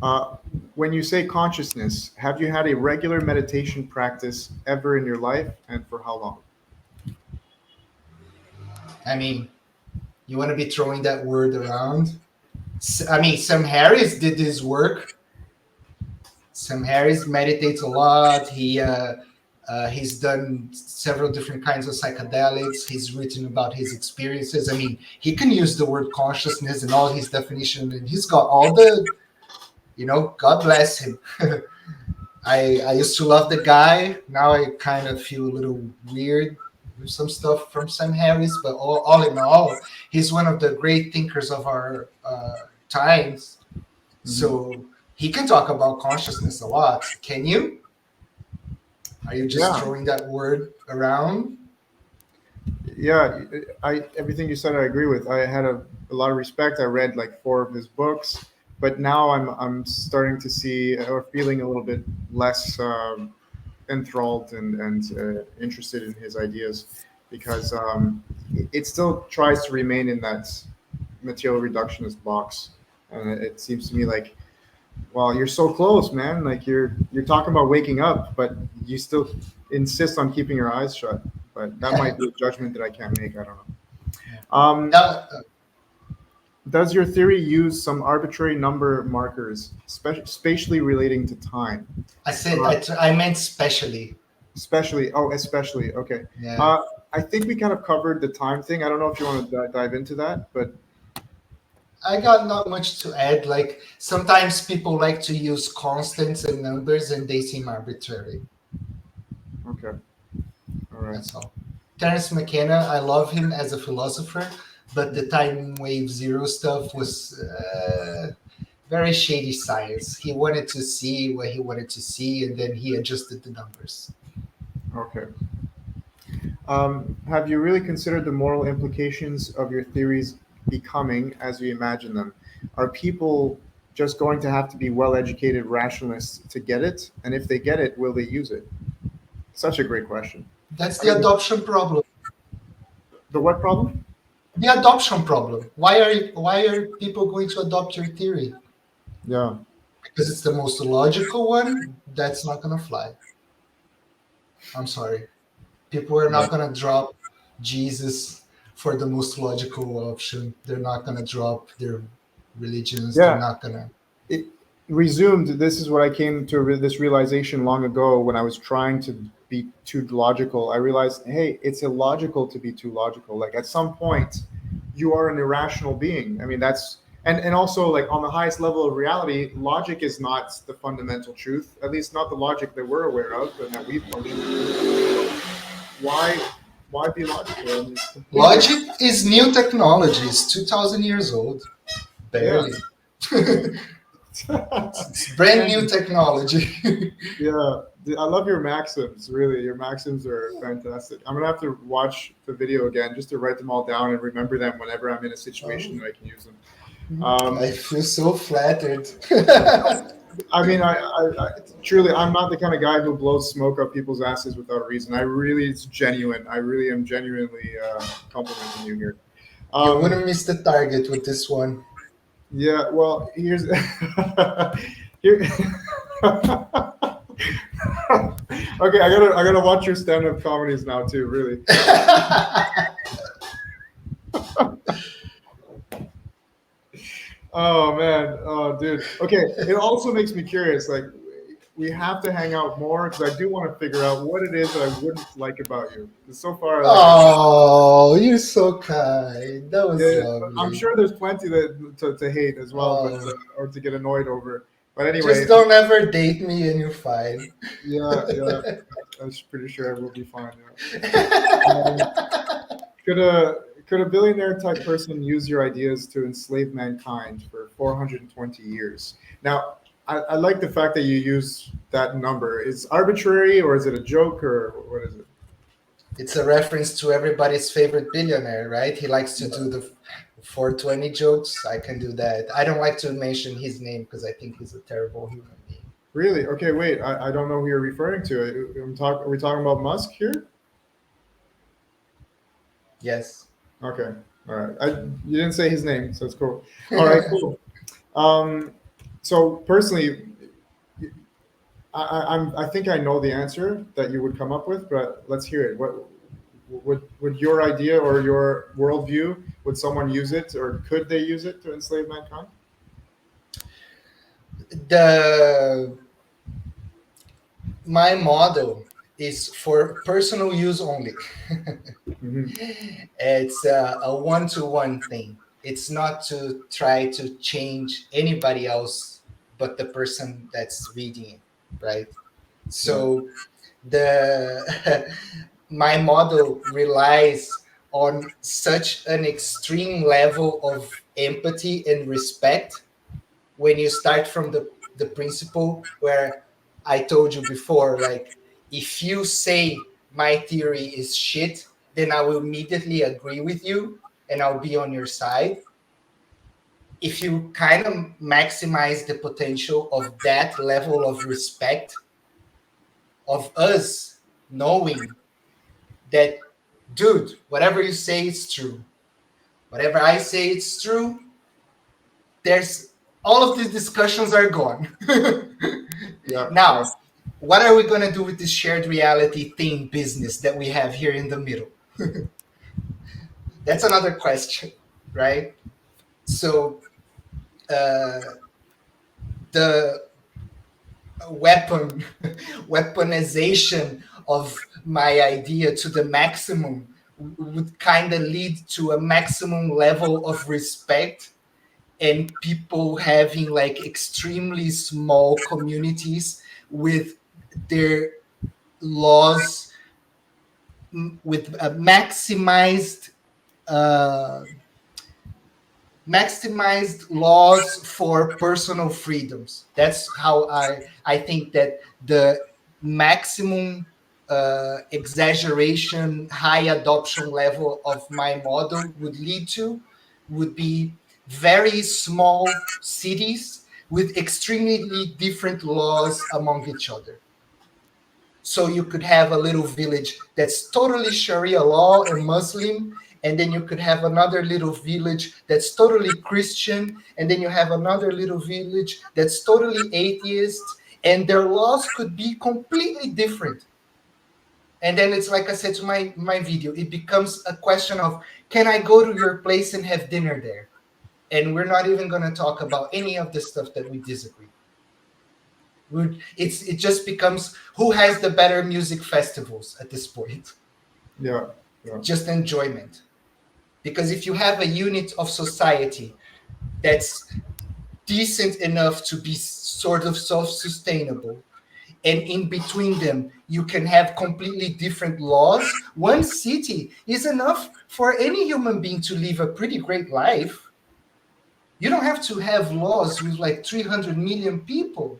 Uh, when you say consciousness, have you had a regular meditation practice ever in your life, and for how long? I mean, you want to be throwing that word around? I mean, Sam Harris did his work. Sam Harris meditates a lot. He's done several different kinds of psychedelics. He's written about his experiences. I mean, he can use the word consciousness and all his definition, and he's got all the, God bless him. I used to love the guy. Now I kind of feel a little weird with some stuff from Sam Harris, but all in all, he's one of the great thinkers of our times. Mhm. So he can talk about consciousness a lot. Can you? Are you just Yeah, throwing that word around? yeah. I everything you said, I agree with. I had a lot of respect. I read like four of his books, but now I'm starting to see or feeling a little bit less enthralled and interested in his ideas because it still tries to remain in that material reductionist box, and it seems to me like, well, you're so close, man. Like you're talking about waking up, but you still insist on keeping your eyes shut. But that might be a judgment that I can't make. I don't know. Now, Does your theory use some arbitrary number markers, spatially relating to time? I said Uh, I meant specially. especially. Okay. Yeah. Uh, I think we kind of covered the time thing. I don't know if you want to dive into that, but I got not much to add. Like sometimes people like to use constants and numbers and they seem arbitrary. okay. All right. That's all. Terence McKenna, I love him as a philosopher, but the time wave zero stuff was very shady science. He wanted to see what he wanted to see, and then he adjusted the numbers. Okay. Have you really considered the moral implications of your theories becoming as you imagine them? Are people just going to have to be well educated rationalists to get it? And if they get it, will they use it? Such a great question. That's I the mean, adoption problem. the what problem? The adoption problem. Why are people going to adopt your theory? Yeah, Because it's the most logical one? That's not gonna fly. I'm sorry. People are yeah, not gonna drop Jesus for the most logical option. They're not gonna drop their religions. They're yeah. not gonna. It resumed. This is what I came to this realization long ago when I was trying to be too logical. I realized, hey, it's illogical to be too logical. Like at some point, you are an irrational being. I mean, that's and also like on the highest level of reality, logic is not the fundamental truth. At least not the logic that we're aware of and that we function through. So why be logical? I mean, it's completely Logic is new technology. It's 2,000 years old. yeah. Barely. It's brand new Man, technology. yeah, I love your maxims. Really, your maxims are fantastic. I'm gonna have to watch the video again just to write them all down and remember them whenever I'm in a situation Oh, that I can use them. Um, I feel so flattered. I mean, truly, I'm not the kind of guy who blows smoke up people's asses without a reason. I really, it's genuine. I really am genuinely complimenting you here. You Um, wouldn't miss the target with this one. yeah, well, here's here. Okay, I gotta watch your stand-up comedies now too. Really. Oh man, oh dude. Okay, it also makes me curious. Like, we have to hang out more because I do want to figure out what it is that I wouldn't like about you. 'Cause so far, I like everything. Oh, you're so kind. That was Yeah, I'm lovely. sure there's plenty that to hate as well, but Oh, or to get annoyed over. But just anyway, don't ever date me and you're fine. yeah, yeah. I'm pretty sure I will be fine. Yeah. Could a billionaire type person use your ideas to enslave mankind for 420 years? Now, I like the fact that you use that number. Is arbitrary or is it a joke or what is it? It's a reference to everybody's favorite billionaire, right? He likes to do the 420 jokes. I can do that. I don't like to mention his name because I think he's a terrible human being. Really? Okay, wait. I don't know who you're referring to. Are we talking about Musk here? Yes. Okay. All right. You didn't say his name, so it's cool. All right, cool. Um, so personally, I think I know the answer that you would come up with, but let's hear it. What would your idea or your worldview, would someone use it or could they use it to enslave mankind? The My model is for personal use only. Hmm. It's a one-to-one thing. It's not to try to change anybody else but the person that's reading it, right? Yeah. So the my model relies on such an extreme level of empathy and respect when you start from the principle where I told you before, like, if you say my theory is shit, then I will immediately agree with you and I'll be on your side. If you kind of maximize the potential of that level of respect, of us knowing that, dude, whatever you say is true, whatever I say it's true, there's all of these discussions are gone. Yeah. Yeah. Now, what are we going to do with this shared reality thing business that we have here in the middle? That's another question, right? So, uh, the weapon weaponization of my idea to the maximum would kind of lead to a maximum level of respect and people having like extremely small communities with their laws with a uh, maximized laws for personal freedoms. That's how I think that the maximum exaggeration high adoption level of my model would lead to would be very small cities with extremely different laws among each other. So you could have a little village that's totally Sharia law and Muslim, and then you could have another little village that's totally Christian, and then you have another little village that's totally atheist, and their laws could be completely different. And then it's like I said to my video, it becomes a question of, can I go to your place and have dinner there? And we're not even going to talk about any of the stuff that we disagree. It just becomes who has the better music festivals at this point. Yeah. Yeah. Just enjoyment. Because if you have a unit of society that's decent enough to be sort of self-sustainable, and in between them you can have completely different laws, one city is enough for any human being to live a pretty great life. You don't have to have laws with like 300 million people.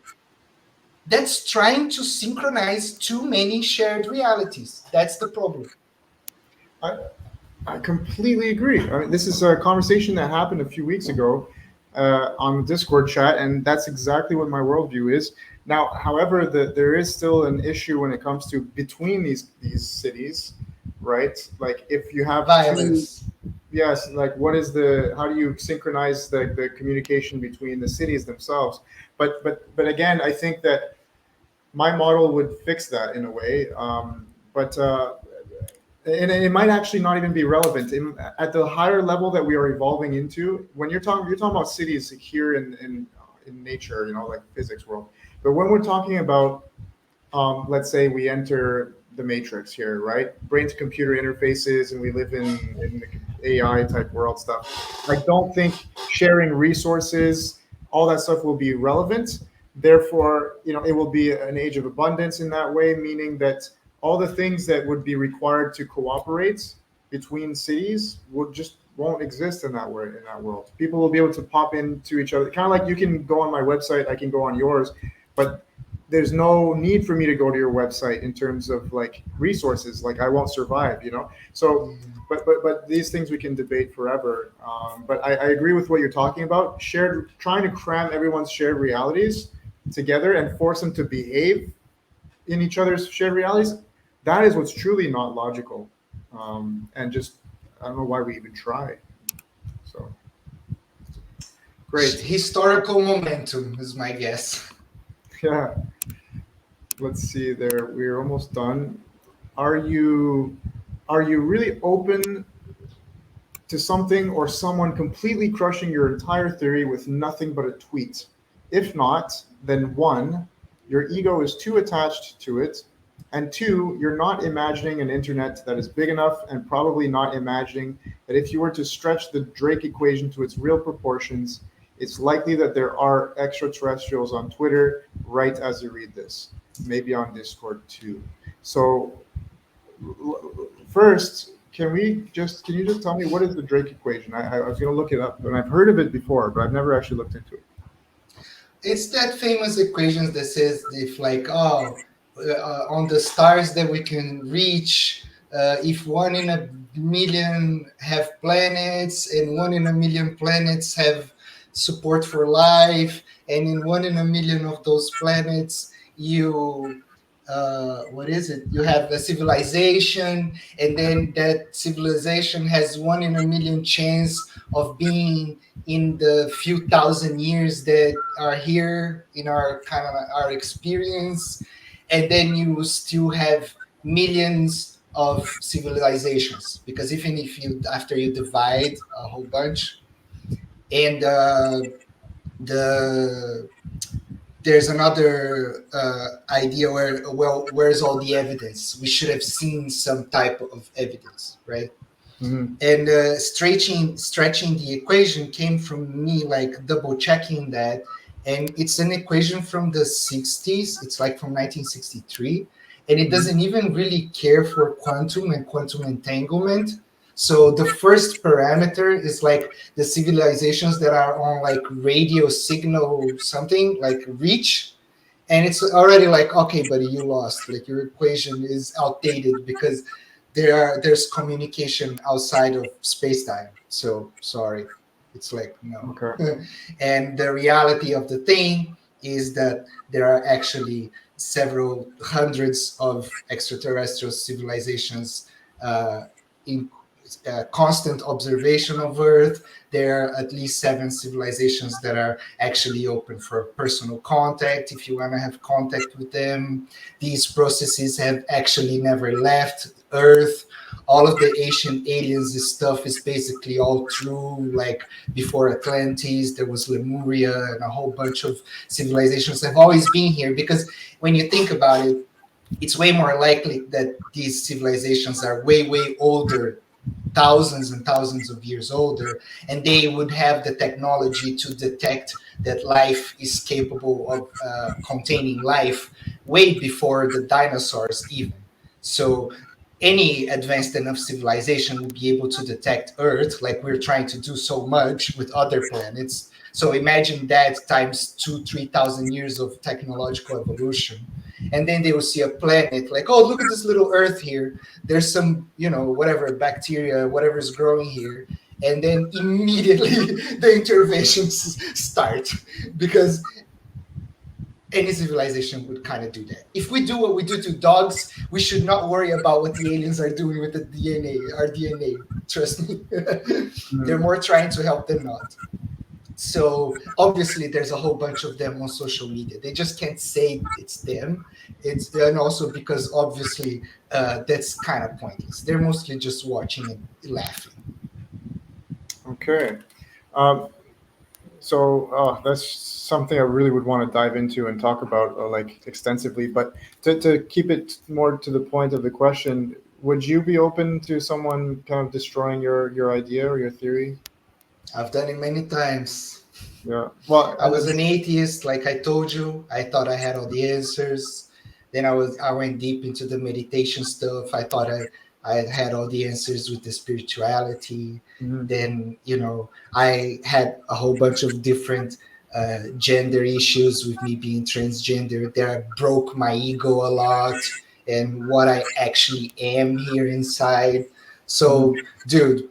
That's trying to synchronize too many shared realities. That's the problem. I, I completely agree. I mean, this is a conversation that happened a few weeks ago on the Discord chat, and that's exactly what my worldview is. Now, however, there is still an issue when it comes to between these cities, right? Like if you have two, Violence. yes, like what is the how do you synchronize the communication between the cities themselves? But again, I think that my model would fix that in a way. But and it might actually not even be relevant at the higher level that we are evolving into. When you're talking about cities here in nature, you know, like physics world. But when we're talking about, let's say we enter the matrix here, right? Brain to computer interfaces, and we live in the AI type world stuff. I don't think sharing resources, all that stuff will be relevant. Therefore, you know, it will be an age of abundance in that way, meaning that all the things that would be required to cooperate between cities would just won't exist in that way in that world. People will be able to pop into each other, kind of like you can go on my website, I can go on yours, but there's no need for me to go to your website in terms of like resources. Like I won't survive, you know. So, but these things we can debate forever. But I agree with what you're talking about. Shared, trying to cram everyone's shared realities together and force them to behave in each other's shared realities. That is what's truly not logical, and just I don't know why we even try. So great. Historical momentum is my guess. Yeah. Let's see there. We're almost done. Are you are you really open to something or someone completely crushing your entire theory with nothing but a tweet? If not, then one, your ego is too attached to it, and two, you're not imagining an internet that is big enough and probably not imagining that if you were to stretch the Drake equation to its real proportions, it's likely that there are extraterrestrials on Twitter right as you read this, maybe on Discord too. So first, can you just tell me what is the Drake equation? I was going to look it up, and I've heard of it before, but I've never actually looked into it. It's that famous equations that says if like, oh, on the stars that we can reach, if one in a million have planets and one in a million planets have support for life, and in one in a million of those planets you what is it, you have a civilization, and then that civilization has one in a million chance of being in the few thousand years that are here in our kind of our experience, and then you still have millions of civilizations, because even if you after you divide a whole bunch, and the there's another idea where, well, where's all the evidence? We should have seen some type of evidence, right? Hmm. And stretching the equation came from me like double checking that, and it's an equation from the 60s. It's like from 1963, and it Hmm. doesn't even really care for quantum and quantum entanglement. So the first parameter is like the civilizations that are on like radio signal something like reach, and it's already like, okay buddy, you lost, like your equation is outdated because there's communication outside of space-time, so sorry. It's like no. Okay. And the reality of the thing is that there are actually several hundreds of extraterrestrial civilizations uh, in constant observation of Earth. There are at least seven civilizations that are actually open for personal contact if you want to have contact with them. These processes have actually never left Earth. All of the ancient aliens stuff is basically all true. Like before Atlantis, there was Lemuria, and a whole bunch of civilizations have always been here. Because when you think about it, it's way more likely that these civilizations are way, way older, thousands and thousands of years older, and they would have the technology to detect that life is capable of containing life way before the dinosaurs, even. So, any advanced enough civilization would be able to detect Earth, like we're trying to do so much with other planets. So, imagine that times 3,000 years of technological evolution. And then they will see a planet like, oh, look at this little Earth here, there's some, whatever bacteria, whatever is growing here. And then immediately the interventions start, because any civilization would kind of do that. If we do what we do to dogs, we should not worry about what the aliens are doing with the DNA, our DNA. Trust me. They're Mm. more trying to help than not. So obviously there's a whole bunch of them on social media. They just can't say it's them. It's and also because obviously that's kind of pointless. They're mostly just watching and laughing. Okay. Um, so that's something I really would want to dive into and talk about like extensively. But to keep it more to the point of the question, would you be open to someone kind of destroying your idea or your theory? I've done it many times. Yeah. Well, I was an atheist, like I told you. I thought I had all the answers. Then I went deep into the meditation stuff. I thought I had all the answers with the spirituality. mhm, Then I had a whole bunch of different gender issues with me being transgender. That broke my ego a lot and what I actually am here inside. mhm, So, dude,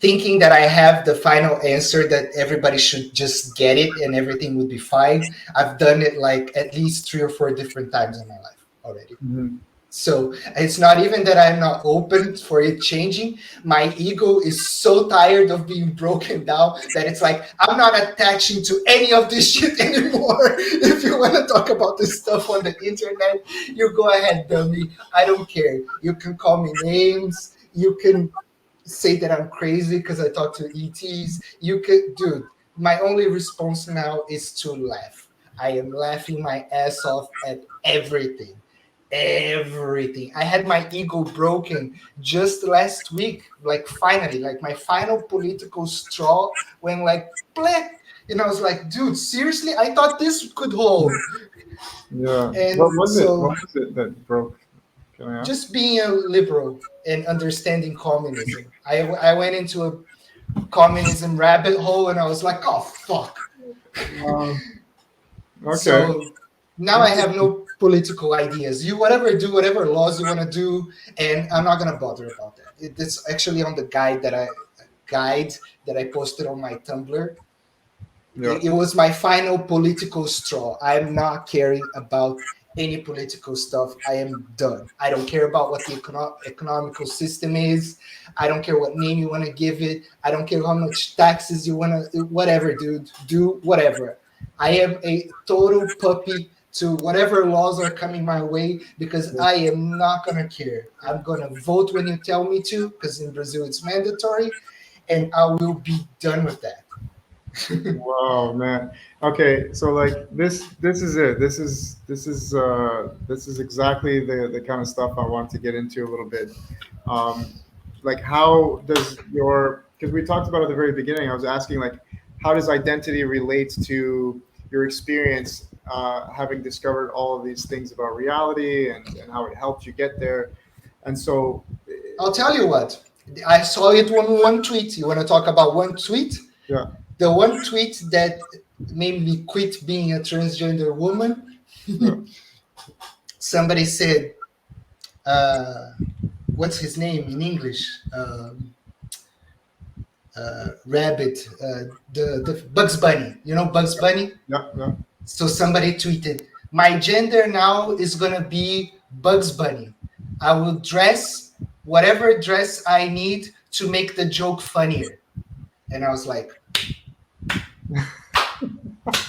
thinking that I have the final answer that everybody should just get it and everything would be fine. I've done it like at least 3 or 4 different times in my life already. mhm. So it's not even that I'm not open for it changing. My ego is so tired of being broken down that it's like I'm not attaching to any of this shit anymore. If you want to talk about this stuff on the internet, you go ahead, dummy. I don't care. You can call me names. You can say that I'm crazy because I talk to ETs. You could, dude. My only response now is to laugh. I am laughing my ass off at everything. Everything. I had my ego broken just last week. Like finally, like my final political straw when like bleh. And I was like, dude, seriously? I thought this could hold. Yeah. What And was it? so What was it that broke? Can I ask? just being a liberal and understanding communism. I went into a communism rabbit hole and I was like, oh fuck. Um, okay. So now I have Interesting. no political ideas. You whatever do, whatever laws you want to do, and I'm not gonna bother about that. It's actually on the guide that I posted on my Tumblr. Yeah. It was my final political straw. I'm not caring about any political stuff. I am done. I don't care about what the economical system is. I don't care what name you want to give it. I don't care how much taxes you want to, whatever, dude. Do whatever. I am a total puppy to whatever laws are coming my way because Yeah. I am not going to care. I'm going to vote when you tell me to because in Brazil it's mandatory, and I will be done with that. Wow, man. Okay, so like this is it. This is exactly the kind of stuff I want to get into a little bit. Um, like how does your because we talked about at the very beginning. I was asking like how does identity relate to your experience having discovered all of these things about reality and how it helped you get there. And so I'll tell you what. I saw it on one tweet. You want to talk about one tweet? yeah, The one tweet that made me quit being a transgender woman. yeah, Somebody said, uh, "What's his name in English?" Rabbit. The Bugs Bunny. You know Bugs Bunny. yeah, yeah. So somebody tweeted, "My gender now is gonna be Bugs Bunny. I will dress whatever dress I need to make the joke funnier." And I was like,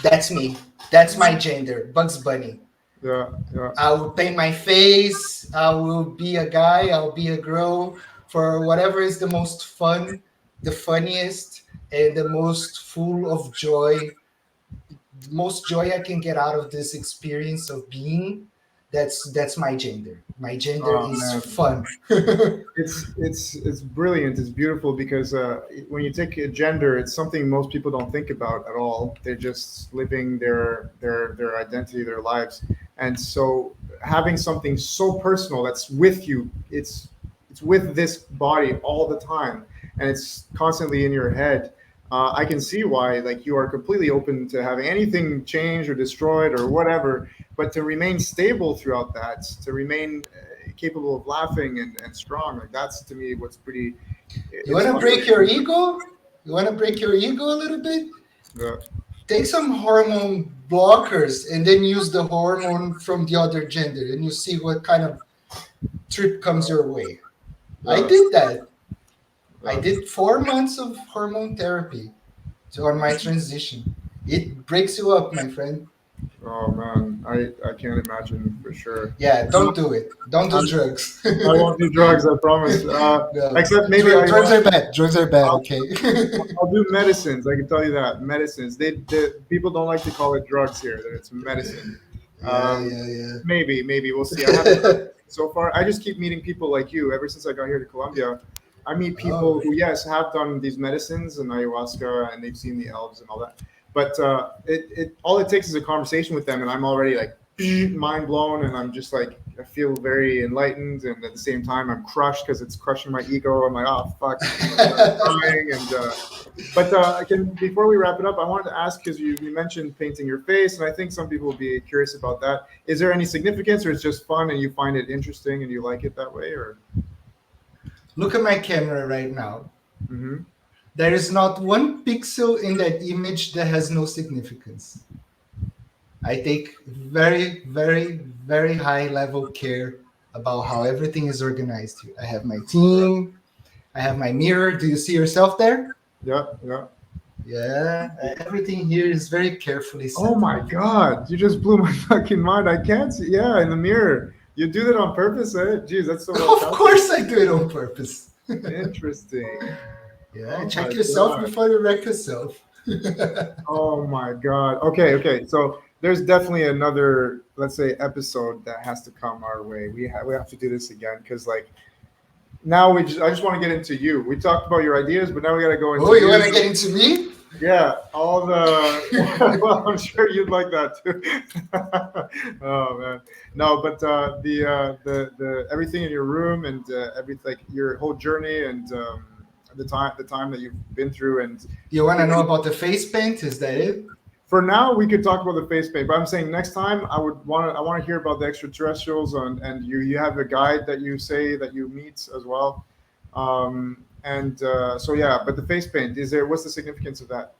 "That's me. That's my gender, Bugs Bunny. Yeah, yeah. I will paint my face. I will be a guy. I'll be a girl for whatever is the most fun, the funniest, and the most full of joy, the most joy I can get out of this experience of being. That's my gender. My gender Oh is man, fun." it's brilliant. It's beautiful because when you take a gender, it's something most people don't think about at all. They're just living their identity, their lives, and so having something so personal that's with you, it's with this body all the time, and it's constantly in your head. I can see why, like, you are completely open to having anything changed or destroyed or whatever, but to remain stable throughout that, to remain capable of laughing and strong. Like, that's to me what's pretty. You want It's to break unbelievable. your ego? You want to break your ego a little bit? Yeah, Take some hormone blockers and then use the hormone from the other gender, and you see what kind of trip comes your way. I yeah, did that. I yeah. did 4 months of hormone therapy on my transition. It breaks you up, my friend. Oh man, I can't imagine for sure. Yeah, don't do it. Don't do I'm, drugs. I won't do drugs. I promise. No, Except maybe I. drugs are bad. Drugs are bad. I'll, Okay. I'll do medicines. I can tell you that medicines. They people don't like to call it drugs here. That it's medicine. Yeah, Um, yeah, maybe we'll see. I haven't yeah. so far. I just keep meeting people like you. Ever since I got here to Colombia, I meet Oh, people who, yes, have done these medicines and ayahuasca, and they've seen the elves and all that. But it all it takes is a conversation with them, and I'm already like mind blown, and I'm just like I feel very enlightened, and at the same time I'm crushed because it's crushing my ego. I'm like, oh fuck, I'm crying, and but I can before we wrap it up, I wanted to ask because you mentioned painting your face, and I think some people will be curious about that. Is there any significance, or it's just fun and you find it interesting and you like it that way, or? look at my camera right now. Hmm. There is not one pixel in that image that has no significance. I take very, very, very high level care about how everything is organized here. I have my team, I have my mirror. Do you see yourself there? Yeah, yeah. Yeah, everything here is very carefully Oh set my up. God, you just blew my fucking mind. I can't see. Yeah, in the mirror. You do that on purpose, eh? Jeez, that's so well Of calculated. course, I do it on purpose. Interesting. Yeah, Oh my check yourself God. before you wreck yourself. Oh my God. Okay, okay. So there's definitely another, let's say, episode that has to come our way. We have to do this again because, like, now I just want to get into you. We talked about your ideas, but now we got to go Oh, into you want you. to get into me? Yeah, all the well, I'm sure you'd like that too. Oh man, no, but the everything in your room and everything, like your whole journey and the time that you've been through, and You want to know you about the face paint? Is that it? for now we could talk about the face paint, but I'm saying next time I want to hear about the extraterrestrials and you have a guide that you say that you meet as well, and so yeah, but the face paint, is there, what's the significance of that?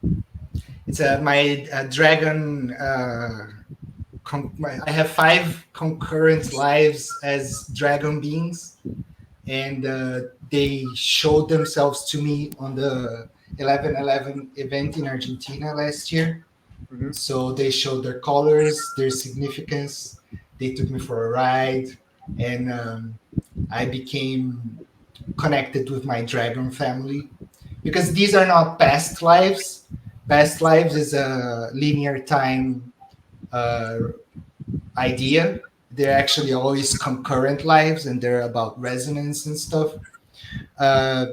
It's my dragon. I have 5 concurrent lives as dragon beings, and they showed themselves to me on the 11/11 event in Argentina last year. Hmm. So they showed their colors, their significance. They took me for a ride, and I became connected with my dragon family because these are not past lives. Past lives is a linear time uh, idea. They're actually always concurrent lives, and they're about resonance and stuff. Uh,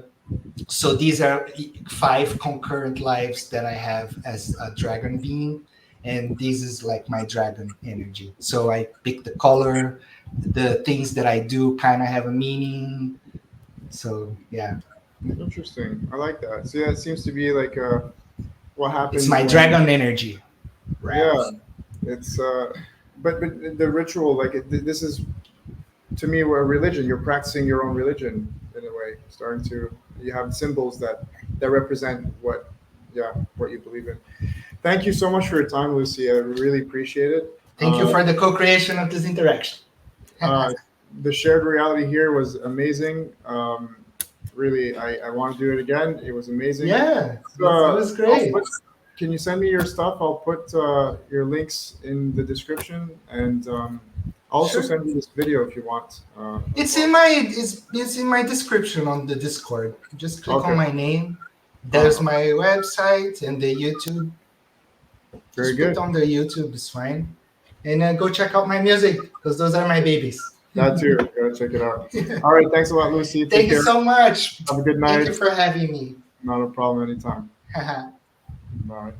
so these are 5 concurrent lives that I have as a dragon being, and this is like my dragon energy. So I pick the color, the things that I do kind of have a meaning. So yeah, Interesting. I like that. So yeah, it seems to be like what it's happens my when, dragon energy. yeah, Ralph. it's but the ritual, like this is to me a religion. You're practicing your own religion in a way. Starting to, you have symbols that represent what, yeah, what you believe in. Thank you so much for your time, Lucy. I really appreciate it. Thank you for the co-creation of this interaction. Uh, the shared reality here was amazing. Really, I want to do it again. It was amazing. Yeah, that was I'll great. put, can you send me your stuff? I'll put your links in the description, and I'll also Sure. send you this video if you want as It's well. in my it's in my description on the Discord. Just click on Okay. my name. There's Okay. my website and the YouTube. Very Just put good. on the YouTube, it's fine. And go check out my music because those are my babies. That too. Go check it out. All right. Thanks a lot, Lucy. Take Thank you care. so much. Have a good Thank night. you for having me. Not a problem anytime. Bye.